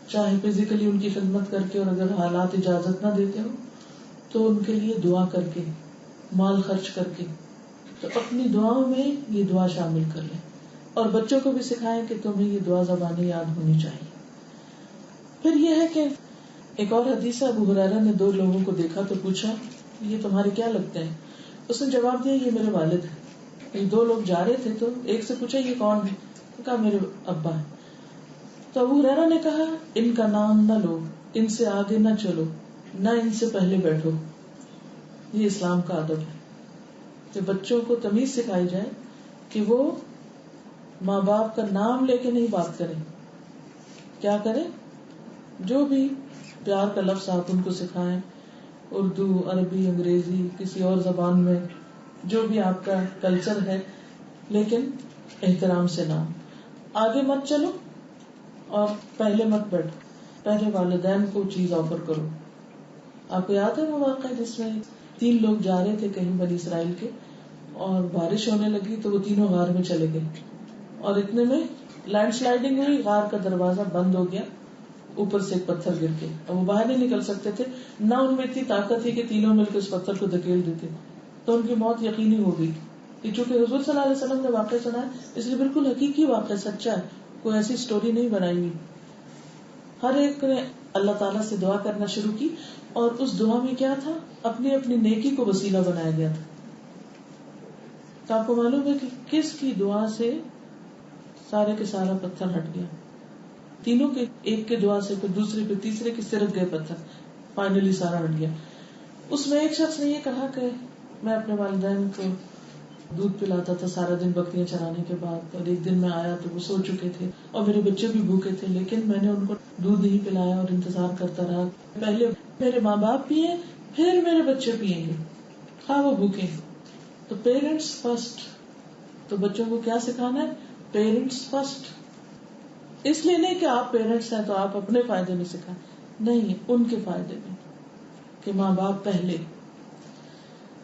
چاہے فزیکلی ان کی خدمت کر کے, اور اگر حالات اجازت نہ دیتے ہو تو ان کے لیے دعا کر کے, مال خرچ کر کے. تو اپنی دعاؤں میں یہ دعا شامل کر لیں, اور بچوں کو بھی سکھائیں کہ تمہیں یہ دعا زبانی یاد ہونی چاہیے. پھر یہ ہے کہ ایک اور حدیث ہے, ابو ہریرہ نے 2 لوگوں کو دیکھا تو پوچھا یہ تمہارے کیا لگتے ہیں؟ اس نے جواب دیا یہ میرے والد ہیں. یہ 2 لوگ جا رہے تھے تو ایک سے پوچھا یہ کون ہے؟ کہا میرے ابا ہے. تو ابو ہریرہ نے کہا ان کا نام نہ لو, ان سے آگے نہ چلو, نہ ان سے پہلے بیٹھو. یہ اسلام کا ادب ہے کہ بچوں کو تمیز سکھائی جائے کہ وہ ماں باپ کا نام لے کے نہیں بات کریں. کیا کریں؟ جو بھی پیار کا لفظ آپ ان کو سکھائیں, اردو, عربی, انگریزی, کسی اور زبان میں, جو بھی آپ کا کلچر ہے, لیکن احترام سے نام. آگے مت چلو اور پہلے مت بیٹھو, پہلے والدین کو چیز آفر کرو. آپ کو یاد ہے وہ واقعہ جس میں 3 لوگ جا رہے تھے کہیں بنی اسرائیل کے, اور بارش ہونے لگی تو وہ تینوں غار میں چلے گئے, اور اتنے میں لینڈ سلائڈنگ ہوئی, غار کا دروازہ بند ہو گیا, اوپر سے ایک پتھر گر کے, اور وہ باہر نہیں نکل سکتے تھے, نہ ان میں اتنی طاقت تھی کہ تینوں مل کے اس پتھر کو دھکیل دیتے, تو ان کی موت یقینی ہو گئی. یہ چونکہ حضور صلی اللہ علیہ وسلم نے واقعہ سنا ہے اس لیے بالکل حقیقی واقعہ, سچا ہے, کوئی ایسی سٹوری نہیں بنائی ہوئی. ہر ایک نے اللہ تعالیٰ سے دعا کرنا شروع کی, اور اس دعا میں کیا تھا, اپنی اپنی نیکی کو وسیلہ بنایا گیا تھا. تو آپ کو معلوم ہے کہ کس کی دعا سے سارے کے سارا پتھر ہٹ گیا. تینوں کے, ایک کے دعا سے, پھر دوسرے پہ, تیسرے کے سرک گئے پتھر, فائنلی سارا ہٹ گیا. اس میں ایک شخص نے یہ کہا کہ میں اپنے والدین کو دودھ پلاتا تھا سارا دن بکریاں چرانے کے بعد, اور ایک دن میں آیا تو وہ سو چکے تھے اور میرے بچے بھی بھوکے تھے, لیکن میں نے ان کو دودھ نہیں پلایا اور انتظار کرتا رہا. پہلے میرے ماں باپ پیئے, پھر میرے بچے پیئیں گے, ہاں وہ بھوکے. تو پیرنٹس فرسٹ. تو بچوں کو کیا سکھانا ہے؟ Parents first. اس لیے نہیں کہ آپ پیرنٹس ہیں تو آپ اپنے فائدے میں سکھائیں, نہیں, ان کے فائدے میں, کہ ماں باپ پہلے.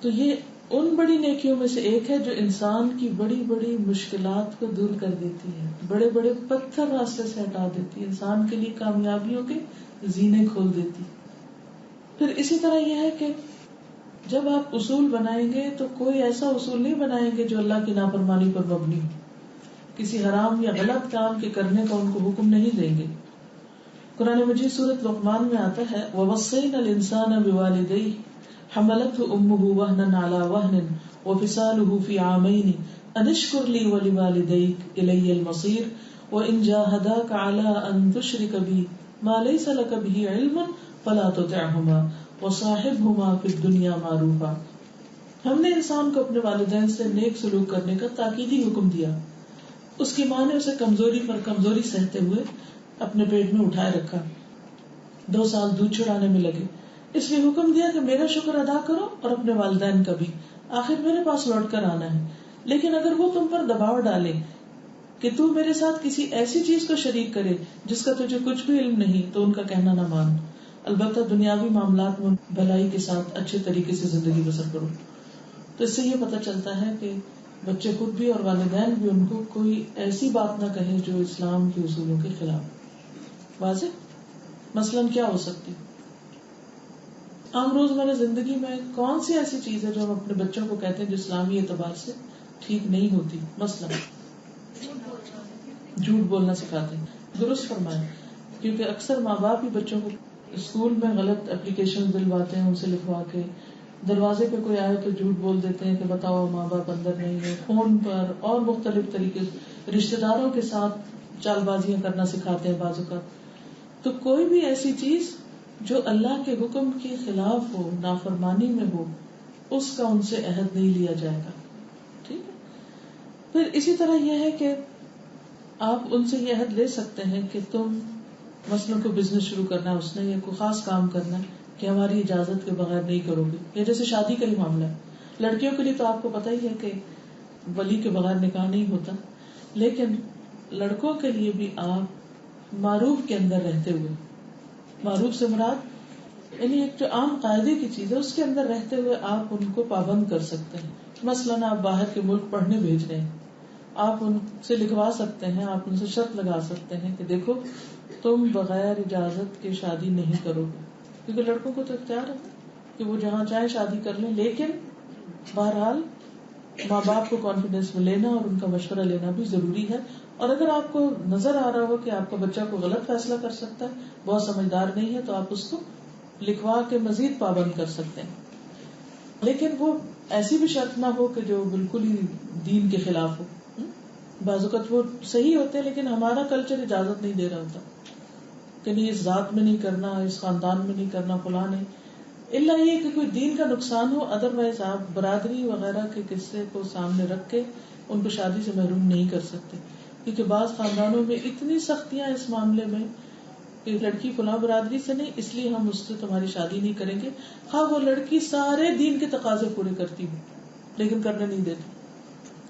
تو یہ ان بڑی نیکیوں میں سے ایک ہے جو انسان کی بڑی بڑی مشکلات کو دور کر دیتی ہے, بڑے بڑے پتھر راستے سے ہٹا دیتی ہے, انسان کے لیے کامیابیوں کے زینے کھول دیتی. پھر اسی طرح یہ ہے کہ جب آپ اصول بنائیں گے تو کوئی ایسا اصول نہیں بنائیں گے جو اللہ کی نافرمانی پر مبنی ہو. کسی حرام یا غلط کام کے کرنے کا ان کو حکم نہیں دیں گے. قرآن مجید سورۃ لقمان میں آتا ہے وَوَصَّيْنَا الْإِنسَانَ بِوَالِدَيْهِ حَمَلَتْهُ أُمُّهُ وَهْنًا عَلَى وَهْنٍ وَفِصَالُهُ فِي عَامَيْنِ أَنِ اشْكُرْ لِي وَلِوَالِدَيْكَ إِلَيَّ الْمَصِيرُ وَإِنْ جَاهَدَاكَ عَلَى أَن تُشْرِكَ بِي مَا لَيْسَ لَكَ بِهِ عِلْمٌ فَلَا تُطِعْهُمَا وَصَاحِبْهُمَا فِي الدُّنْيَا مَعْرُوفًا. ہم نے انسان کو اپنے والدین سے نیک سلوک کرنے کا تاکیدی حکم دیا. اس کی ماں نے اسے کمزوری پر کمزوری سہتے ہوئے اپنے پیٹ میں اٹھائے رکھا, 2 سال دودھ چھڑانے میں لگے, اس لیے حکم دیا کہ میرا شکر ادا کرو اور اپنے والدین کا بھی, آخر میرے پاس لوٹ کر آنا ہے. لیکن اگر وہ تم پر دباؤ ڈالے کہ تو میرے ساتھ کسی ایسی چیز کو شریک کرے جس کا تجھے کچھ بھی علم نہیں, تو ان کا کہنا نہ مان, البتہ دنیاوی معاملات میں بھلائی کے ساتھ اچھے طریقے سے زندگی بسر کرو. تو اس سے یہ پتہ چلتا ہے کہ بچے خود بھی اور والدین بھی ان کو کوئی ایسی بات نہ کہیں جو اسلام کے اصولوں کے خلاف. واضح؟ مثلاً کیا ہو سکتی, عام روزمرہ زندگی میں کون سی ایسی چیز ہے جو ہم اپنے بچوں کو کہتے ہیں جو اسلامی اعتبار سے ٹھیک نہیں ہوتی؟ مثلا جھوٹ بولنا سکھاتے ہیں. درست فرمایا. کیونکہ اکثر ماں باپ ہی بچوں کو اسکول میں غلط اپلیکیشن دلواتے ہیں ان سے لکھوا کے. دروازے پہ کوئی آئے تو جھوٹ بول دیتے ہیں کہ بتاؤ ماں باپ اندر نہیں ہے. فون پر اور مختلف طریقے سے رشتے داروں کے ساتھ چال بازیاں کرنا سکھاتے ہیں بعض اوقات. تو کوئی بھی ایسی چیز جو اللہ کے حکم کے خلاف ہو، نافرمانی میں ہو، اس کا ان سے عہد نہیں لیا جائے گا. ٹھیک ہے. پھر اسی طرح یہ ہے کہ آپ ان سے یہ عہد لے سکتے ہیں کہ تم مثلاً کوئی بزنس شروع کرنا ہے اس نے یا کوئی خاص کام کرنا ہے کہ ہماری اجازت کے بغیر نہیں کرو گے. یا جیسے شادی کا ہی معاملہ ہے. لڑکیوں کے لیے تو آپ کو پتہ ہی ہے کہ ولی کے بغیر نکاح نہیں ہوتا، لیکن لڑکوں کے لیے بھی آپ معروف کے اندر رہتے ہوئے، معروف سے مراد یعنی ایک جو عام قاعدے کی چیز ہے اس کے اندر رہتے ہوئے آپ ان کو پابند کر سکتے ہیں. مثلاً آپ باہر کے ملک پڑھنے بھیج رہے ہیں، آپ ان سے لکھوا سکتے ہیں، آپ ان سے شرط لگا سکتے ہیں کہ دیکھو تم بغیر اجازت کے شادی نہیں کرو گے. کیونکہ لڑکوں کو تو اختیار ہے کہ وہ جہاں چاہیں شادی کر لیں، لیکن بہرحال ماں باپ کو کانفیڈینس میں لینا اور ان کا مشورہ لینا بھی ضروری ہے. اور اگر آپ کو نظر آ رہا ہو کہ آپ کا بچہ کو غلط فیصلہ کر سکتا ہے، بہت سمجھدار نہیں ہے، تو آپ اس کو لکھوا کے مزید پابند کر سکتے ہیں. لیکن وہ ایسی بھی شرط نہ ہو کہ جو بالکل ہی دین کے خلاف ہو. بعض اوقات وہ صحیح ہوتے ہیں لیکن ہمارا کلچر اجازت نہیں دے رہا ہوتا کہ نہیں اس ذات میں نہیں کرنا، اس خاندان میں نہیں کرنا، فلاں نہیں. اللہ یہ کہ کوئی دین کا نقصان ہو، ادروائز آپ برادری وغیرہ کے قصے کو سامنے رکھ کے ان کو شادی سے محروم نہیں کر سکتے. کیونکہ بعض خاندانوں میں اتنی سختیاں اس معاملے میں کہ لڑکی فلاں برادری سے نہیں، اس لیے ہم اس سے تمہاری شادی نہیں کریں گے، خواہ وہ لڑکی سارے دین کے تقاضے پورے کرتی ہو لیکن کرنے نہیں دیتے.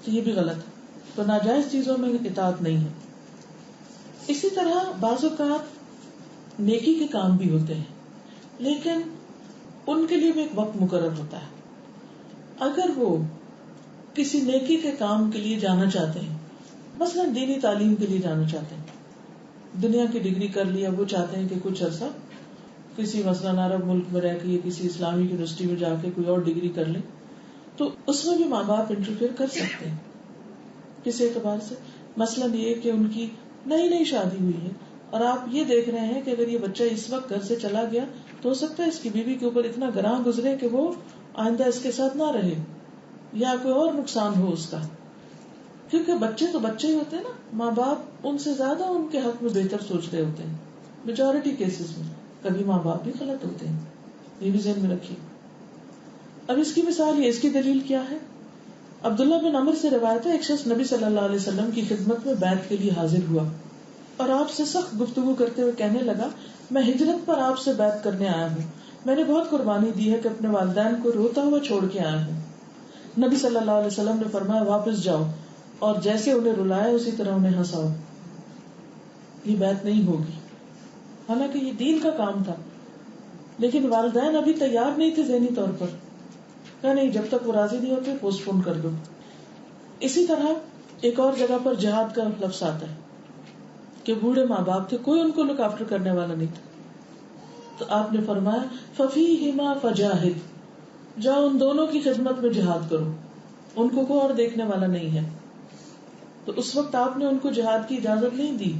تو یہ بھی غلط ہے. تو ناجائز چیزوں میں اطاعت نہیں ہے. اسی طرح بعض اوقات نیکی کے کام بھی ہوتے ہیں لیکن ان کے لیے بھی ایک وقت مقرر ہوتا ہے. اگر وہ کسی نیکی کے کام کے لیے جانا چاہتے ہیں، مثلا دینی تعلیم کے لیے جانا چاہتے ہیں، دنیا کی ڈگری کر لیا، وہ چاہتے ہیں کہ کچھ عرصہ کسی مثلا عرب ملک میں رہ کے یا کسی اسلامی یونیورسٹی میں جا کے کوئی اور ڈگری کر لیں، تو اس میں بھی ماں باپ انٹرفیئر کر سکتے ہیں کس اعتبار سے. مثلا یہ کہ ان کی نئی نئی شادی ہوئی ہے اور آپ یہ دیکھ رہے ہیں کہ اگر یہ بچہ اس وقت گھر سے چلا گیا تو ہو سکتا ہے اس کی بیوی کے اوپر اتنا گراں گزرے کہ وہ آئندہ اس کے ساتھ نہ رہے یا کوئی اور نقصان ہو اس کا. کیونکہ بچے تو بچے ہی ہوتے ہیں نا، ماں باپ ان سے زیادہ ان کے حق میں بہتر سوچ رہے ہوتے ہیں. میجورٹی کیسز میں کبھی ماں باپ بھی غلط ہوتے ہیں، یہ بھی ذہن میں رکھیے. اب اس کی مثال یہ، اس کی دلیل کیا ہے؟ عبداللہ بن عمر سے روایت ہے، ایک شخص نبی صلی اللہ علیہ وسلم کی خدمت میں بیعت کے لیے حاضر ہوا اور آپ سے سخت گفتگو کرتے ہوئے کہنے لگا، میں ہجرت پر آپ سے بیعت کرنے آیا ہوں، میں نے بہت قربانی دی ہے کہ اپنے والدین کو روتا ہوا چھوڑ کے آیا ہوں. نبی صلی اللہ علیہ وسلم نے فرمایا، واپس جاؤ اور جیسے انہیں رلایا اسی طرح انہیں ہنساؤ. یہ بیعت نہیں ہوگی. حالانکہ یہ دین کا کام تھا لیکن والدین ابھی تیار نہیں تھے ذہنی طور پر، کہا نہیں جب تک وہ راضی نہیں ہوتے پوسٹ پون کر دو. اسی طرح ایک اور جگہ پر جہاد کا لفظ آتا ہے کہ بوڑھے ماں باپ تھے، کوئی ان کو لک آفٹر کرنے والا نہیں تھا، تو آپ نے فرمایا ففیہما فجاہد، جاؤ ان دونوں کی خدمت میں جہاد کرو، ان کو کوئی اور دیکھنے والا نہیں ہے. تو اس وقت آپ نے ان کو جہاد کی اجازت نہیں دی.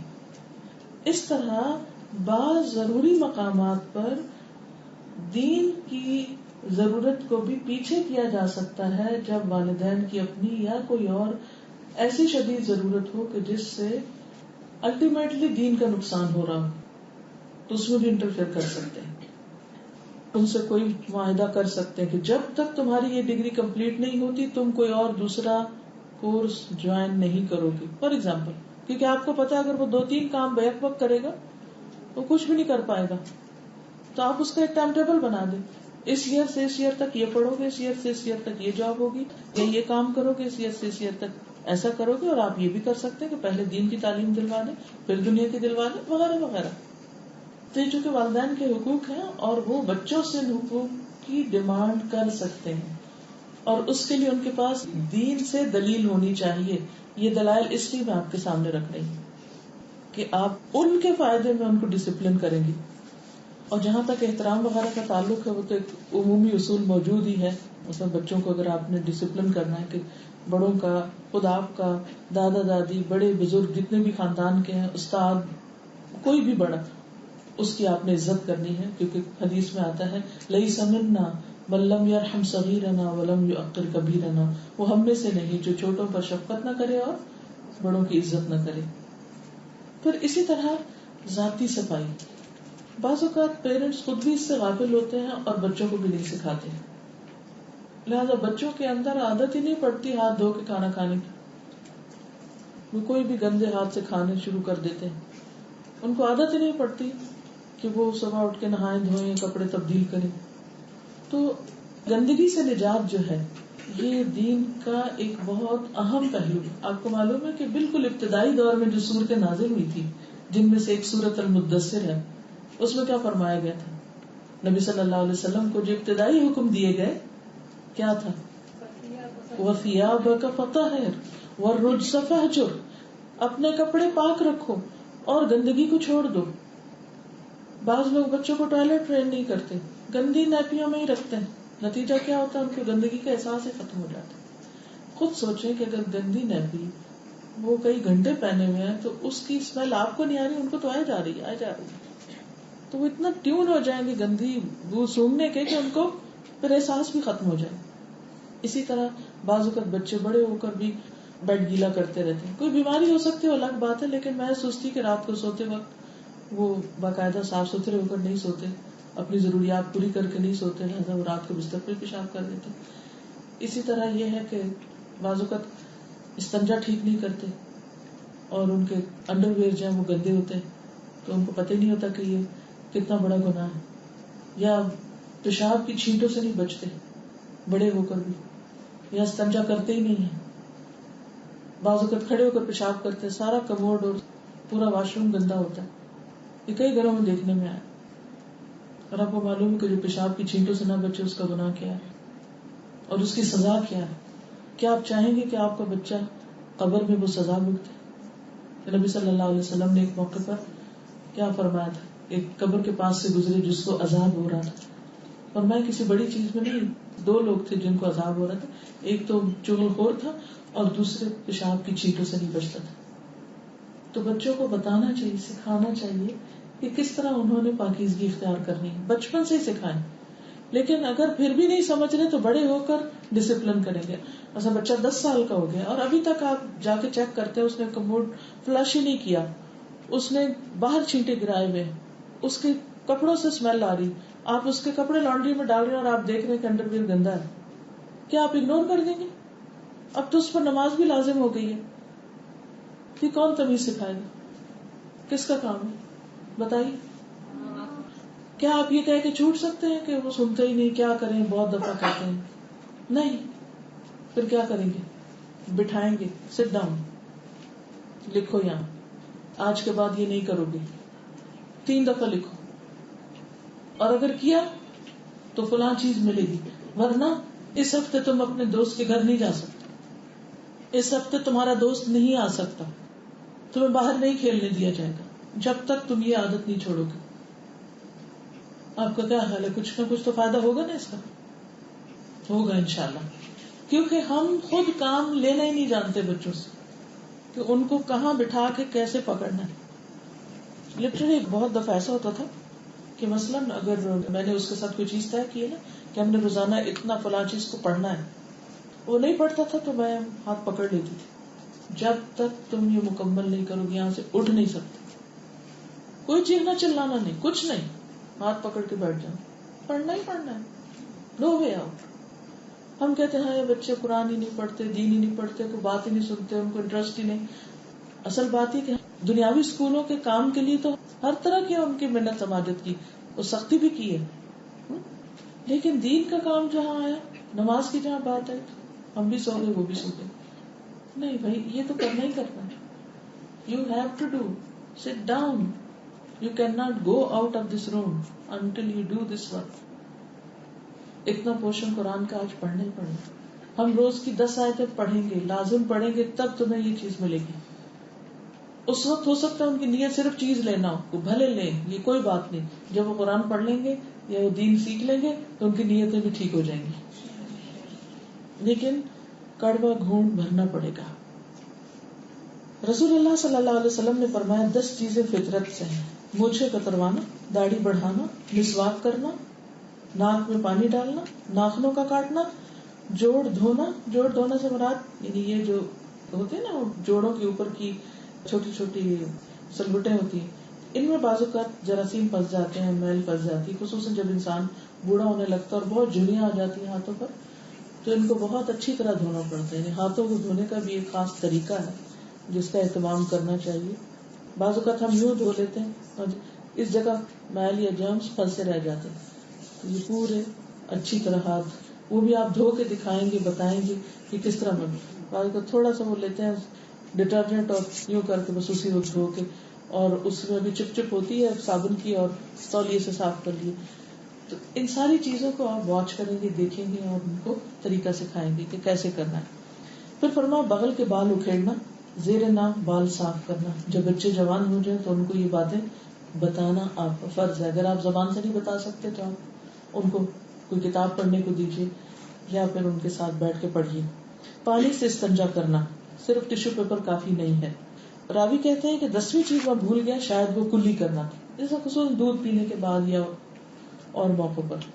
اس طرح بعض ضروری مقامات پر دین کی ضرورت کو بھی پیچھے کیا جا سکتا ہے جب والدین کی اپنی یا کوئی اور ایسی شدید ضرورت ہو کہ جس سے الٹیمیٹلی دین کا نقصان ہو رہا ہو، تو اس میں بھی انٹرفیئر کر سکتے ہیں. ان سے کوئی معاہدہ کر سکتے ہیں کہ جب تک تمہاری یہ ڈگری کمپلیٹ نہیں ہوتی تم کوئی اور دوسرا کورس جوائن نہیں کرو گی. فار ایگزامپل، کیونکہ آپ کو پتا اگر وہ 2-3 کام بیک وقت کرے گا وہ کچھ بھی نہیں کر پائے گا، تو آپ اس کا ایک ٹائم ٹیبل بنا دیں، اس ایئر سے اس ایئر تک یہ پڑھو گے، اس ایئر سے اس ایئر تک یہ جاب ہوگی، یا یہ کام کرو گے، اس ایئر سے اس ایئر تک ایسا کرو گے. اور آپ یہ بھی کر سکتے ہیں کہ پہلے دین کی تعلیم دلوا دیں، پھر دنیا کی دلوا دیں، وغیرہ وغیرہ. تو یہ چونکہ والدین کے حقوق ہیں اور وہ بچوں سے حقوق کی ڈیمانڈ کر سکتے ہیں، اور اس کے لیے ان کے پاس دین سے دلیل ہونی چاہیے. یہ دلائل اس لیے میں آپ کے سامنے رکھ رہی ہوں کہ آپ ان کے فائدے میں ان کو ڈسپلن کریں گے. اور جہاں تک احترام وغیرہ کا تعلق ہے وہ تو ایک عمومی اصول موجود ہی ہے. اس میں بچوں کو اگر آپ نے ڈسپلن کرنا ہے کہ بڑوں کا، خود آپ کا، دادا دادی، بڑے بزرگ جتنے بھی خاندان کے ہیں، استاد، کوئی بھی بڑا، اس کی آپ نے عزت کرنی ہے. کیونکہ حدیث میں آتا ہے لَيْسَ مِنَّا مَن لَّمْ يَرْحَمْ صَغِيرَنَا وَلَمْ يُعَقِّرْ كَبِيرَنَا. وہ ہم میں سے نہیں جو چھوٹوں پر شفقت نہ کرے اور بڑوں کی عزت نہ کرے. پھر اسی طرح ذاتی صفائی. بعض اوقات پیرنٹس خود بھی اس سے غافل ہوتے ہیں اور بچوں کو بھی نہیں سکھاتے، لہذا بچوں کے اندر عادت ہی نہیں پڑتی ہاتھ دھو کے کھانا کھانے کی. وہ کوئی بھی گندے ہاتھ سے کھانے شروع کر دیتے ہیں. ان کو عادت ہی نہیں پڑتی کہ وہ صبح اٹھ کے نہائیں دھوئیں، کپڑے تبدیل کریں. تو گندگی سے نجات جو ہے یہ دین کا ایک بہت اہم پہلو. آپ کو معلوم ہے کہ بالکل ابتدائی دور میں جو صورتیں نازل ہوئی تھی، جن میں سے ایک سورۃ المدثر ہے، اس میں کیا فرمایا گیا تھا؟ نبی صلی اللہ علیہ وسلم کو جو ابتدائی حکم دیے گئے کیا تھا؟ وَثِيَابَكَ فَطَهِّرْ وَالرُّجْزَ فَاهْجُرْ. اپنے کپڑے پاک رکھو اور گندگی کو چھوڑ دو. بعض لوگ بچوں کو ٹوائلٹ ٹرین نہیں کرتے، گندی نیپیوں میں ہی رکھتے ہیں. نتیجہ کیا ہوتا ہے؟ ان کو گندگی کا احساس ہی ختم ہو جاتا ہے. خود سوچیں کہ اگر گندی نیپی وہ کئی گھنٹے پہنے ہوئے ہیں تو اس کی اسمیل آپ کو نہیں آ رہی، ان کو تو آ جا رہی ہے. تو وہ اتنا ٹیون ہو جائیں گے گندی بو سونگنے کے کہ ان کو پھر احساس بھی ختم ہو جائے. اسی طرح بعض اوقات بچے بڑے ہو کر بھی بیڈ گیلا کرتے رہتے ہیں. کوئی بیماری ہو سکتی ہے الگ بات ہے، لیکن میں سوچتی کہ رات کو سوتے وقت وہ باقاعدہ صاف ستھرے ہو کر نہیں سوتے، اپنی ضروریات پوری کر کے نہیں سوتے، لہٰذا وہ رات کو بستر پہ پیشاب کر دیتے. اسی طرح یہ ہے کہ بعض اوقات استنجا ٹھیک نہیں کرتے اور ان کے انڈر ویئر جو ہیں وہ گندے ہوتے ہیں، تو ان کو پتہ ہی نہیں ہوتا کہ یہ کتنا بڑا گناہ ہے. یا پیشاب کی چھینٹوں سے نہیں بچتے بڑے ہو کر بھی، یا استنجا کرتے ہی نہیں ہیں. بعض اوقات کھڑے ہو کر پیشاب کرتے، سارا کموڈ اور پورا واش روم گندا ہوتا ہے. یہ کئی گھروں میں دیکھنے میں آیا. اور آپ کو معلوم ہے کہ جو پیشاب کی چھینٹوں سے نہ بچے اس کا گناہ کیا ہے اور اس کی سزا کیا ہے. کیا آپ چاہیں گے کہ آپ کا بچہ قبر میں وہ سزا بھگتے؟ نبی صلی اللہ علیہ وسلم نے ایک موقع پر کیا فرمایا تھا؟ ایک قبر کے پاس سے گزرے جس کو عذاب ہو رہا تھا، اور میں کسی بڑی چیز میں نہیں، 2 لوگ تھے جن کو عذاب ہو رہا تھا. ایک تو چغل خور تھا اور دوسرے پیشاب کی چھینٹوں سے نہیں بچتا تھا. تو بچوں کو بتانا چاہیے، سکھانا چاہیے کہ کس طرح انہوں نے پاکیزگی اختیار کرنی ہے. بچپن سے ہی سکھائیں. لیکن اگر پھر بھی نہیں سمجھ رہے تو بڑے ہو کر ڈسپلن کریں گے. ایسا بچہ 10 سال کا ہو گیا اور ابھی تک آپ جا کے چیک کرتے ہیں اس نے کموڈ فلش ہی نہیں کیا، اس نے باہر چھینٹے گرائے ہوئے، اس کے کپڑوں سے اسمیل آ رہی، آپ اس کے کپڑے لانڈری میں ڈال رہے ہیں اور آپ دیکھ رہے ہیں کہ انڈر ویئر گندا ہے، کیا آپ اگنور کر دیں گے؟ اب تو اس پر نماز بھی لازم ہو گئی ہے. کہ کون تمیز سکھائے گا؟ کس کا کام ہے بتائیے؟ کیا آپ یہ کہہ کے چھوٹ سکتے ہیں کہ وہ سنتے ہی نہیں، کیا کریں، بہت دفعہ کہتے ہیں؟ نہیں. پھر کیا کریں گے؟ بٹھائیں گے، سٹ ڈاؤن، لکھو یہاں آج کے بعد یہ نہیں کرو گے، 3 دفعہ لکھو، اور اگر کیا تو فلاں چیز ملے گی، ورنہ اس ہفتے تم اپنے دوست کے گھر نہیں جا سکتے، اس ہفتے تمہارا دوست نہیں آ سکتا، تمہیں باہر نہیں کھیلنے دیا جائے گا جب تک تم یہ عادت نہیں چھوڑو گے. آپ کا کیا خیال ہے؟ کچھ نہ کچھ تو فائدہ ہوگا نا اس کا؟ ہوگا انشاءاللہ. کیونکہ ہم خود کام لینا ہی نہیں جانتے بچوں سے کہ ان کو کہاں بٹھا کے کیسے پکڑنا ہے. لٹرلی بہت دفعہ ایسا ہوتا تھا کہ مثلاً اگر میں نے اس کے ساتھ کوئی چیز طے کی ہے نا کہ ہم نے روزانہ اتنا فلاں چیز کو پڑھنا ہے، وہ نہیں پڑھتا تھا تو میں ہاتھ پکڑ لیتی تھی، جب تک تم یہ مکمل نہیں کرو گے یہاں سے اٹھ نہیں سکتے. کوئی چیخنا چلانا نہیں، کچھ نہیں، ہاتھ پکڑ کے بیٹھ جاؤ، پڑھنا ہی پڑھنا ہے، نو وے آؤٹ. ہم کہتے ہیں یہ بچے قرآن ہی نہیں پڑھتے، دین ہی نہیں پڑھتے، کوئی بات ہی نہیں سنتے، ان کو انٹرسٹ ہی نہیں. اصل بات یہ کہ دنیاوی اسکولوں کے کام کے لیے تو ہر طرح کی ان کی محنت سماجت کی اور سختی بھی کی ہے، لیکن دین کا کام جہاں آیا، نماز کی جہاں بات ہے، ہم بھی سو گئے وہ بھی سو گئے. نہیں بھائی، یہ تو کرنا ہی کرنا ہے. You have to do. Sit down. You cannot go out of this room until you do this work. اتنا پورشن قرآن کا آج پڑھنا ہی پڑھنا. ہم روز کی 10 آیتیں پڑھیں گے، لازم پڑھیں گے، تب تمہیں یہ چیز ملے گی. اس وقت ہو سکتا ہے ان کی نیت صرف چیز لینا ہو، بھلے لیں، یہ کوئی بات نہیں، جب وہ قرآن پڑھ لیں گے یا وہ دین سیکھ لیں گے تو ان کی نیتیں بھی ٹھیک ہو جائیں گی، لیکن کڑوا گھونٹ بھرنا پڑے گا۔ رسول اللہ صلی اللہ علیہ وسلم نے فرمایا 10 چیزیں فطرت سے ہیں: مونچھیں کتروانا، داڑھی بڑھانا، مسواک کرنا، ناک میں پانی ڈالنا، ناخنوں کا کاٹنا، جوڑ دھونا۔ جوڑ دھونا سے مراد یعنی یہ جو ہوتے ہیں نا جوڑوں کے اوپر کی چھوٹی چھوٹی سلوٹیں ہوتی ہیں، ان میں بعض اوقات جراثیم پھنس جاتے ہیں، میل پھنس جاتی ہے، خصوصاً جب انسان بوڑھا ہونے لگتا ہے اور بہت جھریاں آ جاتی ہیں ہاتھوں پر، تو ان کو بہت اچھی طرح دھونا پڑتا ہے۔ ہاتھوں کو دھونے کا بھی ایک خاص طریقہ ہے جس کا اہتمام کرنا چاہیے۔ بعض اوقات ہم یوں دھو لیتے ہیں اور اس جگہ میل یا جرمز پھنسے رہ جاتے ہیں، یہ پورے اچھی طرح ہاتھ، وہ بھی آپ دھو کے دکھائیں گے، بتائیں گے کہ کس طرح میں، بعض اوقات تھوڑا سا وہ لیتے ہیں ڈٹرجنٹ اور یوں کر کے بس اسی وقت دھو کے، اور اس میں بھی چپ چپ ہوتی ہے صابن کی، اور تولیے سے صاف کر لیے۔ تو ان ساری چیزوں کو آپ واچ کریں گے، دیکھیں گے اور ان کو طریقہ سکھائیں گے کہ کیسے کرنا ہے۔ پھر فرمایا بغل کے بال اکھیڑنا، زیر ناک بال صاف کرنا۔ جب بچے جوان ہو جائیں تو ان کو یہ باتیں بتانا آپ کا فرض ہے۔ اگر آپ زبان سے نہیں بتا سکتے تو آپ ان کو کوئی کتاب پڑھنے کو دیجیے یا پھر ان کے ساتھ بیٹھ کے پڑھیے۔ پانی سے استنجا کرنا، صرف ٹشو پیپر کافی نہیں ہے۔ راوی کہتے ہیں کہ 10ویں چیز میں بھول گیا، شاید وہ کلی کرنا، جیسا خصوصاً دودھ پینے کے بعد یا اور موقع پر۔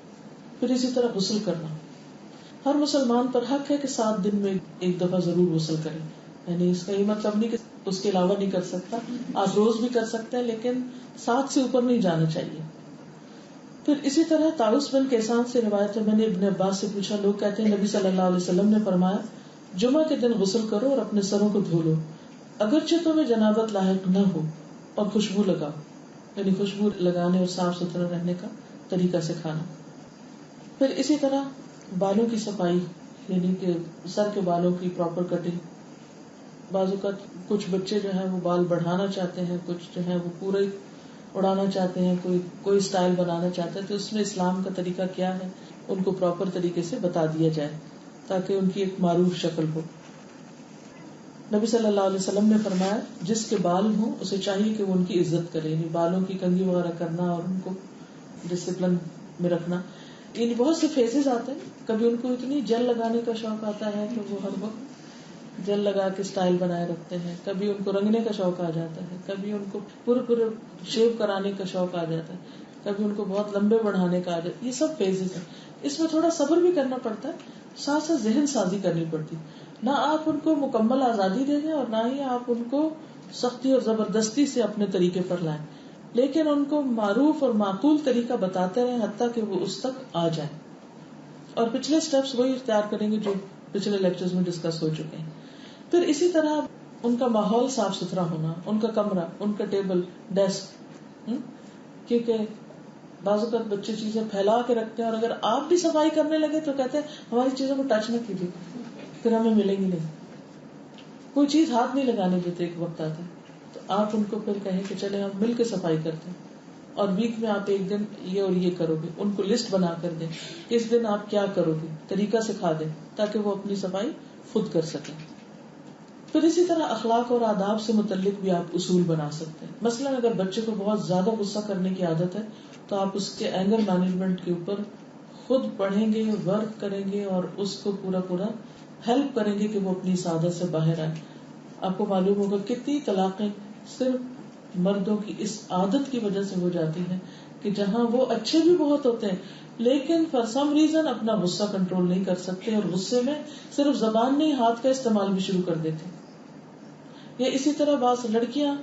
پھر اسی طرح غسل کرنا، ہر مسلمان پر حق ہے کہ 7 دن میں ایک دفعہ ضرور غسل کرے، یعنی اس کا یہ مطلب نہیں کہ اس کے علاوہ نہیں کر سکتا، آپ روز بھی کر سکتے ہیں لیکن 7 سے اوپر نہیں جانا چاہیے۔ پھر اسی طرح طاؤس بن کیسان سے روایت ہے، میں نے ابن عباس سے پوچھا، لوگ کہتے ہیں نبی صلی اللہ علیہ وسلم نے فرمایا جمعہ کے دن غسل کرو اور اپنے سروں کو دھو لو اگرچہ تمہیں جنابت لاحق نہ ہو، اور خوشبو لگاؤ، یعنی خوشبو لگانے اور صاف ستھرا رہنے کا طریقہ سکھانا۔ پھر اسی طرح بالوں کی صفائی، یعنی کہ سر کے بالوں کی پراپر کٹنگ۔ بعض اوقات کچھ بچے جو ہیں وہ بال بڑھانا چاہتے ہیں، کچھ جو ہے وہ پورے اڑانا چاہتے ہیں، کوئی اسٹائل بنانا چاہتے ہیں، تو اس میں اسلام کا طریقہ کیا ہے ان کو پراپر طریقے سے بتا دیا جائے تاکہ ان کی ایک معروف شکل ہو۔ نبی صلی اللہ علیہ وسلم نے فرمایا جس کے بال ہوں اسے چاہیے کہ وہ ان کی عزت کرے، یعنی بالوں کی کنگھی وغیرہ کرنا اور ان کو ڈسپلن میں رکھنا۔ یعنی بہت سے فیزز آتے ہیں، کبھی ان کو اتنی جیل لگانے کا شوق آتا ہے کہ وہ ہر وقت جیل لگا کے سٹائل بنائے رکھتے ہیں، کبھی ان کو رنگنے کا شوق آ جاتا ہے، کبھی ان کو پورے شیو کرانے کا شوق آ جاتا ہے، کبھی ان کو بہت لمبے بڑھانے کا آ جاتا ہے۔ یہ سب فیزز ہیں، اس میں تھوڑا صبر بھی کرنا پڑتا ہے، ساتھ ساتھ ذہن سازی کرنی پڑتی، نہ آپ ان کو مکمل آزادی دے دیں اور نہ ہی آپ ان کو سختی اور زبردستی سے اپنے طریقے پر لائیں، لیکن ان کو معروف اور معقول طریقہ بتاتے رہیں حتیٰ کہ وہ اس تک آ جائیں، اور پچھلے سٹیپس وہی اختیار کریں گے جو پچھلے لیکچرز میں ڈسکس ہو چکے ہیں۔ پھر اسی طرح ان کا ماحول صاف ستھرا ہونا، ان کا کمرہ، ان کا ٹیبل، ڈیسک، کیونکہ بعض اوقات بچے چیزیں پھیلا کے رکھتے ہیں اور اگر آپ بھی صفائی کرنے لگے تو کہتے ہیں ہماری چیزوں کو ٹچ نہ کیجیے، پھر ہمیں ملیں گی نہیں، کوئی چیز ہاتھ نہیں لگانے دیتے، ایک وقت آتا ہے تو آپ ان کو پھر کہیں کہ چلے ہم مل کے صفائی کرتے ہیں، اور ویک میں آپ ایک دن یہ اور یہ کرو گے، ان کو لسٹ بنا کر دیں اس دن آپ کیا کرو گے، طریقہ سکھا دیں تاکہ وہ اپنی صفائی خود کر سکیں۔ پھر اسی طرح اخلاق اور آداب سے متعلق بھی آپ اصول بنا سکتے ہیں۔ مثلاً اگر بچے کو بہت زیادہ غصہ کرنے کی عادت ہے تو آپ اس کے اینگر مینجمنٹ کے اوپر خود پڑھیں گے، ورک کریں گے اور اس کو پورا ہیلپ کریں گے کہ وہ اپنی اس عادت سے باہر آئے۔ آپ کو معلوم ہوگا کتنی طلاقیں صرف مردوں کی اس عادت کی وجہ سے ہو جاتی ہیں کہ جہاں وہ اچھے بھی بہت ہوتے ہیں لیکن فار سم ریزن اپنا غصہ کنٹرول نہیں کر سکتے اور غصے میں صرف زبان نہیں ہاتھ کا استعمال بھی شروع کر دیتے ہیں۔ یا اسی طرح بعض لڑکیاں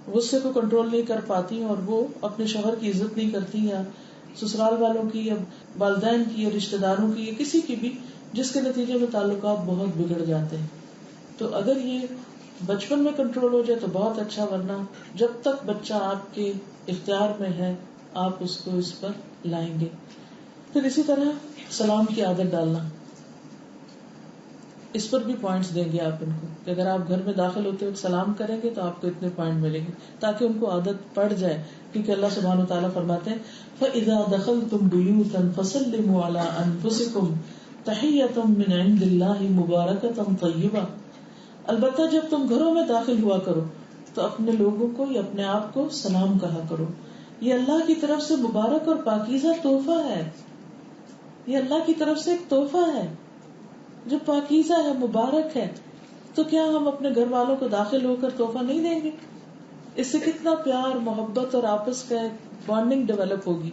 غصے کو کنٹرول نہیں کر پاتی اور وہ اپنے شوہر کی عزت نہیں کرتی، یا سسرال والوں کی یا والدین کی یا رشتے داروں کی یا کسی کی بھی، جس کے نتیجے میں تعلقات بہت بگڑ جاتے ہیں۔ تو اگر یہ بچپن میں کنٹرول ہو جائے تو بہت اچھا، ورنہ جب تک بچہ آپ کے اختیار میں ہے آپ اس کو اس پر لائیں گے۔ پھر اسی طرح سلام کی عادت ڈالنا، اس پر بھی پوائنٹس دیں گے آپ ان کو کہ اگر آپ گھر میں داخل ہوتے وقت سلام کریں گے تو آپ کو اتنے پوائنٹ ملیں گے تاکہ ان کو عادت پڑ جائے، کیونکہ اللہ سبحانہ وتعالیٰ فرماتے ہیں فَإِذَا دَخَلْتُمْ بُيُوتًا فَسَلِّمُوا عَلَىٰ أَنفُسِكُمْ تَحِيَّةً مِّنْ عِندِ اللَّهِ مُبَارَكَةً طَيِّبَةً، البتہ جب تم گھروں میں داخل ہوا کرو تو اپنے لوگوں کو یا اپنے آپ کو سلام کہا کرو. یہ اللہ کی طرف سے مبارک اور پاکیزہ تحفہ ہے. یہ اللہ کی طرف سے ایک تحفہ ہے جو پاکیزہ ہے, مبارک ہے. تو کیا ہم اپنے گھر والوں کو داخل ہو کر تحفہ نہیں دیں گے؟ اس سے کتنا پیار, محبت اور آپس کا بانڈنگ ڈیولپ ہوگی.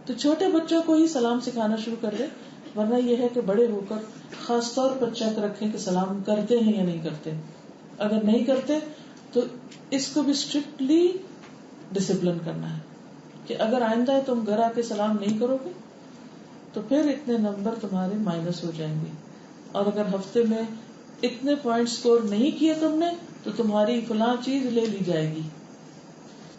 تو چھوٹے بچوں کو ہی سلام سکھانا شروع کر دیں, ورنہ یہ ہے کہ بڑے ہو کر خاص طور پر چیک رکھیں کہ سلام کرتے ہیں یا نہیں کرتے. اگر نہیں کرتے تو اس کو بھی اسٹرکٹلی ڈسپلن کرنا ہے کہ اگر آئندہ تم گھر آ کے سلام نہیں کرو گے تو پھر اتنے نمبر تمہارے مائنس ہو جائیں گے, اور اگر ہفتے میں اتنے پوائنٹ سکور نہیں کیے تم نے تو تمہاری فلاں چیز لے لی جائے گی.